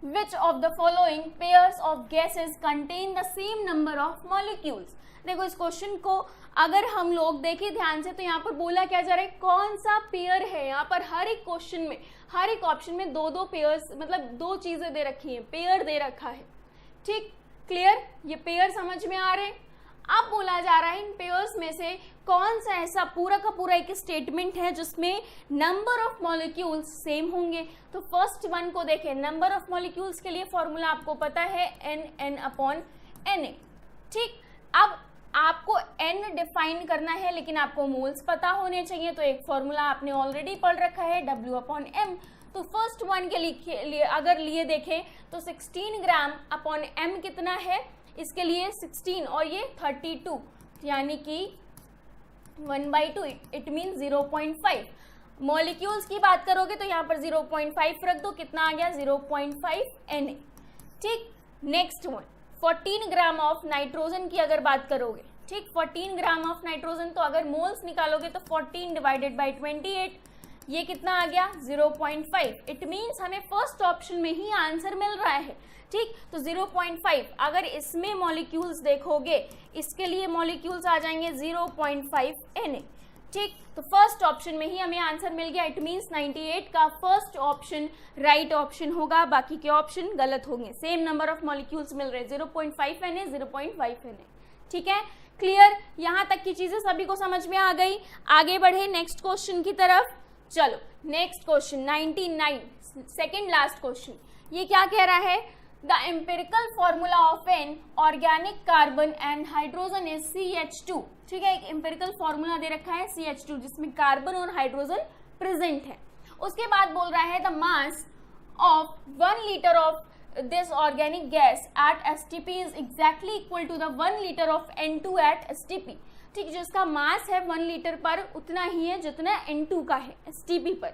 which of the following pairs of gases contain the same number of molecules। देखो इस क्वेश्चन को अगर हम लोग देखें ध्यान से तो यहाँ पर बोला क्या जा रहा है, कौन सा पेयर है। यहाँ पर हर एक क्वेश्चन में, हर एक ऑप्शन में दो पेयर्स, मतलब दो चीजें दे रखी हैं, पेयर दे रखा है, ठीक। क्लियर, ये पेयर समझ में आ रहे हैं। अब बोला जा रहा है इन पेयर्स में से कौन सा ऐसा पूरा का पूरा एक स्टेटमेंट है जिसमें नंबर ऑफ मॉलिक्यूल्स सेम होंगे। तो फर्स्ट वन को देखें, नंबर ऑफ मॉलिक्यूल्स के लिए फॉर्मूला आपको पता है n/Na, ठीक। अब आपको n डिफाइन करना है लेकिन आपको मोल्स पता होने चाहिए, तो एक फॉर्मूला आपने ऑलरेडी पढ़ रखा है W/m। तो फर्स्ट वन के लिए अगर लिए देखें तो 16 ग्राम अपॉन m कितना है, इसके लिए 16 और ये 32, यानी कि 1/2, इट मीन 0.5। मॉलिक्यूल्स की बात करोगे तो यहाँ पर 0.5 रख दो, कितना आ गया 0.5 Na, ठीक। Next one 14 gram of nitrogen की अगर बात करोगे, ठीक, 14 ग्राम ऑफ नाइट्रोजन, तो अगर मोल्स निकालोगे तो 14 डिवाइडेड बाई 28, ये कितना आ गया 0.5। इट मीन्स हमें फर्स्ट ऑप्शन में ही आंसर मिल रहा है, ठीक। तो 0.5 अगर इसमें मॉलिक्यूल्स देखोगे, इसके लिए मॉलिक्यूल्स आ जाएंगे 0.5 Na, ठीक। तो फर्स्ट ऑप्शन में ही हमें आंसर मिल गया। इट मीन्स 98 का फर्स्ट ऑप्शन राइट ऑप्शन होगा, बाकी के ऑप्शन गलत होंगे। सेम नंबर ऑफ मॉलिक्यूल्स मिल रहे हैं, 0.5 Na, 0.5 Na, ठीक है। क्लियर, यहाँ तक की चीजें सभी को समझ में आ गई। आगे बढ़े नेक्स्ट क्वेश्चन की तरफ। चलो next question 99, second last question. ये क्या कह रहा है, the empirical formula of an organic carbon and hydrogen is CH2, ठीक है। एक एम्पिरिकल फॉर्मूला दे रखा है CH2 जिसमें कार्बन और हाइड्रोजन प्रेजेंट है। उसके बाद बोल रहा है the mass of 1 litre of this organic gas at STP is exactly equal to the 1 litre of N2 at STP, ठीक। जिसका मास है 1 लीटर पर उतना ही है जितना N2 का है STP पर।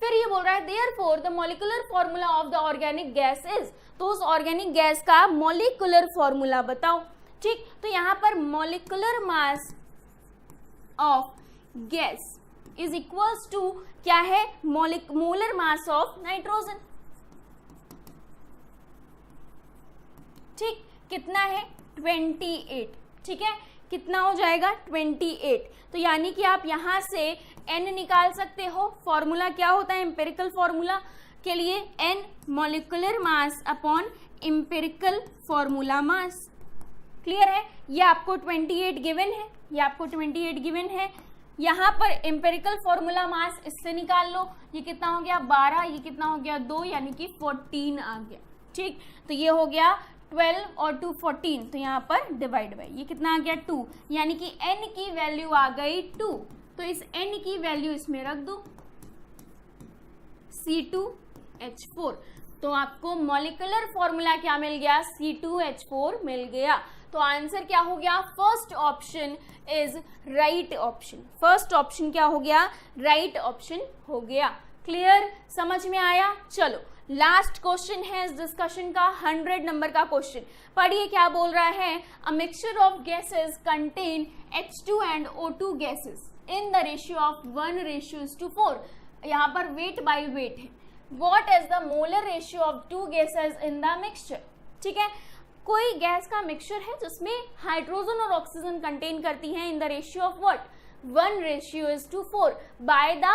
फिर ये बोल रहा है therefore the molecular formula of the organic gas is, तो उस ऑर्गेनिक गैस का मॉलिक्यूलर फॉर्मूला बताओ, ठीक। तो यहाँ पर molecular mass of gas is equals to क्या है, मोलर मास ऑफ नाइट्रोजन, ठीक। कितना है 28, ठीक है। कितना हो जाएगा 28। तो यानी कि आप यहां से n निकाल सकते हो। फॉर्मूला क्या होता है एम्पिरिकल फॉर्मूला के लिए, n molecular mass upon empirical formula mass. Clear है, ये आपको 28 गिवन है, ये आपको 28 गिवन है। यहाँ पर एम्पिरिकल फॉर्मूला मास इससे निकाल लो, ये कितना हो गया 12, ये कितना हो गया 2, यानी कि 14 आ गया, ठीक। तो ये हो गया 12 और 2 14, तो यहाँ पर डिवाइड बाई ये कितना आ गया 2, यानी कि n की वैल्यू आ गई 2। तो इस n की वैल्यू इसमें रख दो C2H4। तो आपको मॉलिक्यूलर फॉर्मूला क्या मिल गया, C2H4 मिल गया। तो आंसर क्या हो गया, first option is right option. First option क्या हो गया, राइट ऑप्शन हो गया। क्लियर, समझ में आया। चलो लास्ट क्वेश्चन है इस डिस्कशन का, 100 नंबर का क्वेश्चन। पढ़िए क्या बोल रहा है, a mixture of gases contain H2 and O2 gases in the ratio of 1:4। यहाँ पर वेट बाय वेट है। What is the molar ratio of 2 gases in the mixture, ठीक है। कोई गैस का मिक्सचर है जिसमें हाइड्रोजन और ऑक्सीजन कंटेन करती है in the ratio of what, 1:4 by the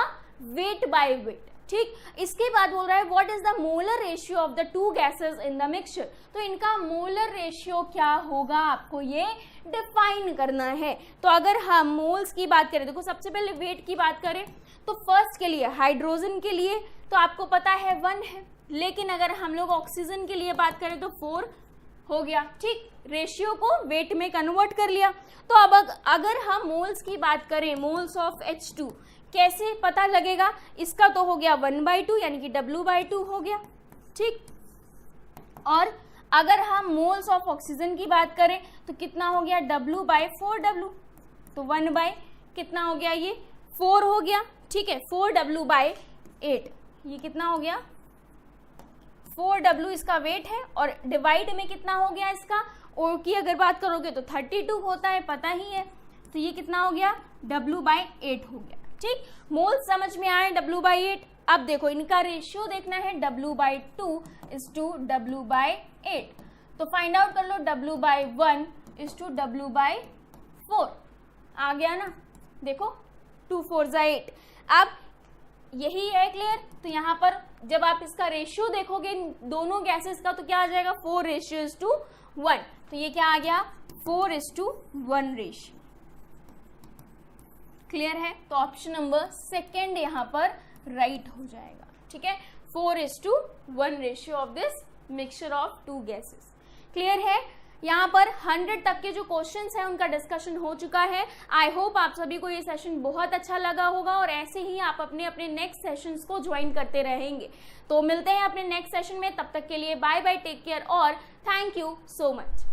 weight by weight, ठीक। इसके बाद बोल रहा है what is the molar ratio of the 2 gases in the mixture. तो इनका मोलर रेशियो क्या होगा, आपको ये डिफाइन करना है। तो अगर हम मोल्स की बात करें, देखो सबसे पहले वेट की बात करें तो फर्स्ट के लिए हाइड्रोजन के लिए तो आपको पता है 1 है, लेकिन अगर हम लोग ऑक्सीजन के लिए बात करें तो 4 हो गया, ठीक, रेशियो को वेट में कन्वर्ट कर लिया। तो अब अगर हम मोल्स की बात करें, मोल्स ऑफ H2 कैसे पता लगेगा, इसका तो हो गया 1/2 यानी कि W/2 हो गया, ठीक। और अगर हम मोल्स ऑफ ऑक्सीजन की बात करें तो कितना हो गया, W/4W, तो 1 कितना हो गया, ये 4 हो गया, ठीक है, 4W/8, ये कितना हो गया, 4W इसका वेट है, और डिवाइड में कितना हो गया इसका, ओ की अगर बात करोगे तो 32 होता है, पता ही है, तो ये कितना हो गया, W/8 हो गया, ठीक। मोल समझ में आए, W/8। अब देखो इनका रेशियो देखना है, W/2 इज टू W/8, तो फाइंड आउट कर लो, W/1 इज टू W/4, आ गया ना, देखो 2 4 8। अब यही है क्लियर, तो यहाँ पर जब आप इसका रेशियो देखोगे दोनों गैसेस का, तो क्या आ जाएगा, 4:1, तो ये क्या आ गया, 4:1 रेशियो। क्लियर है, तो ऑप्शन नंबर सेकेंड यहाँ पर राइट हो जाएगा, ठीक है, 4:1 ratio of this mixture of 2 gases. Clear है, यहाँ पर 100 तक के जो क्वेश्चंस हैं उनका डिस्कशन हो चुका है। आई होप आप सभी को ये सेशन बहुत अच्छा लगा होगा, और ऐसे ही आप अपने अपने नेक्स्ट सेशंस को ज्वाइन करते रहेंगे। तो मिलते हैं अपने नेक्स्ट सेशन में, तब तक के लिए बाय बाय, टेक केयर और थैंक यू सो मच।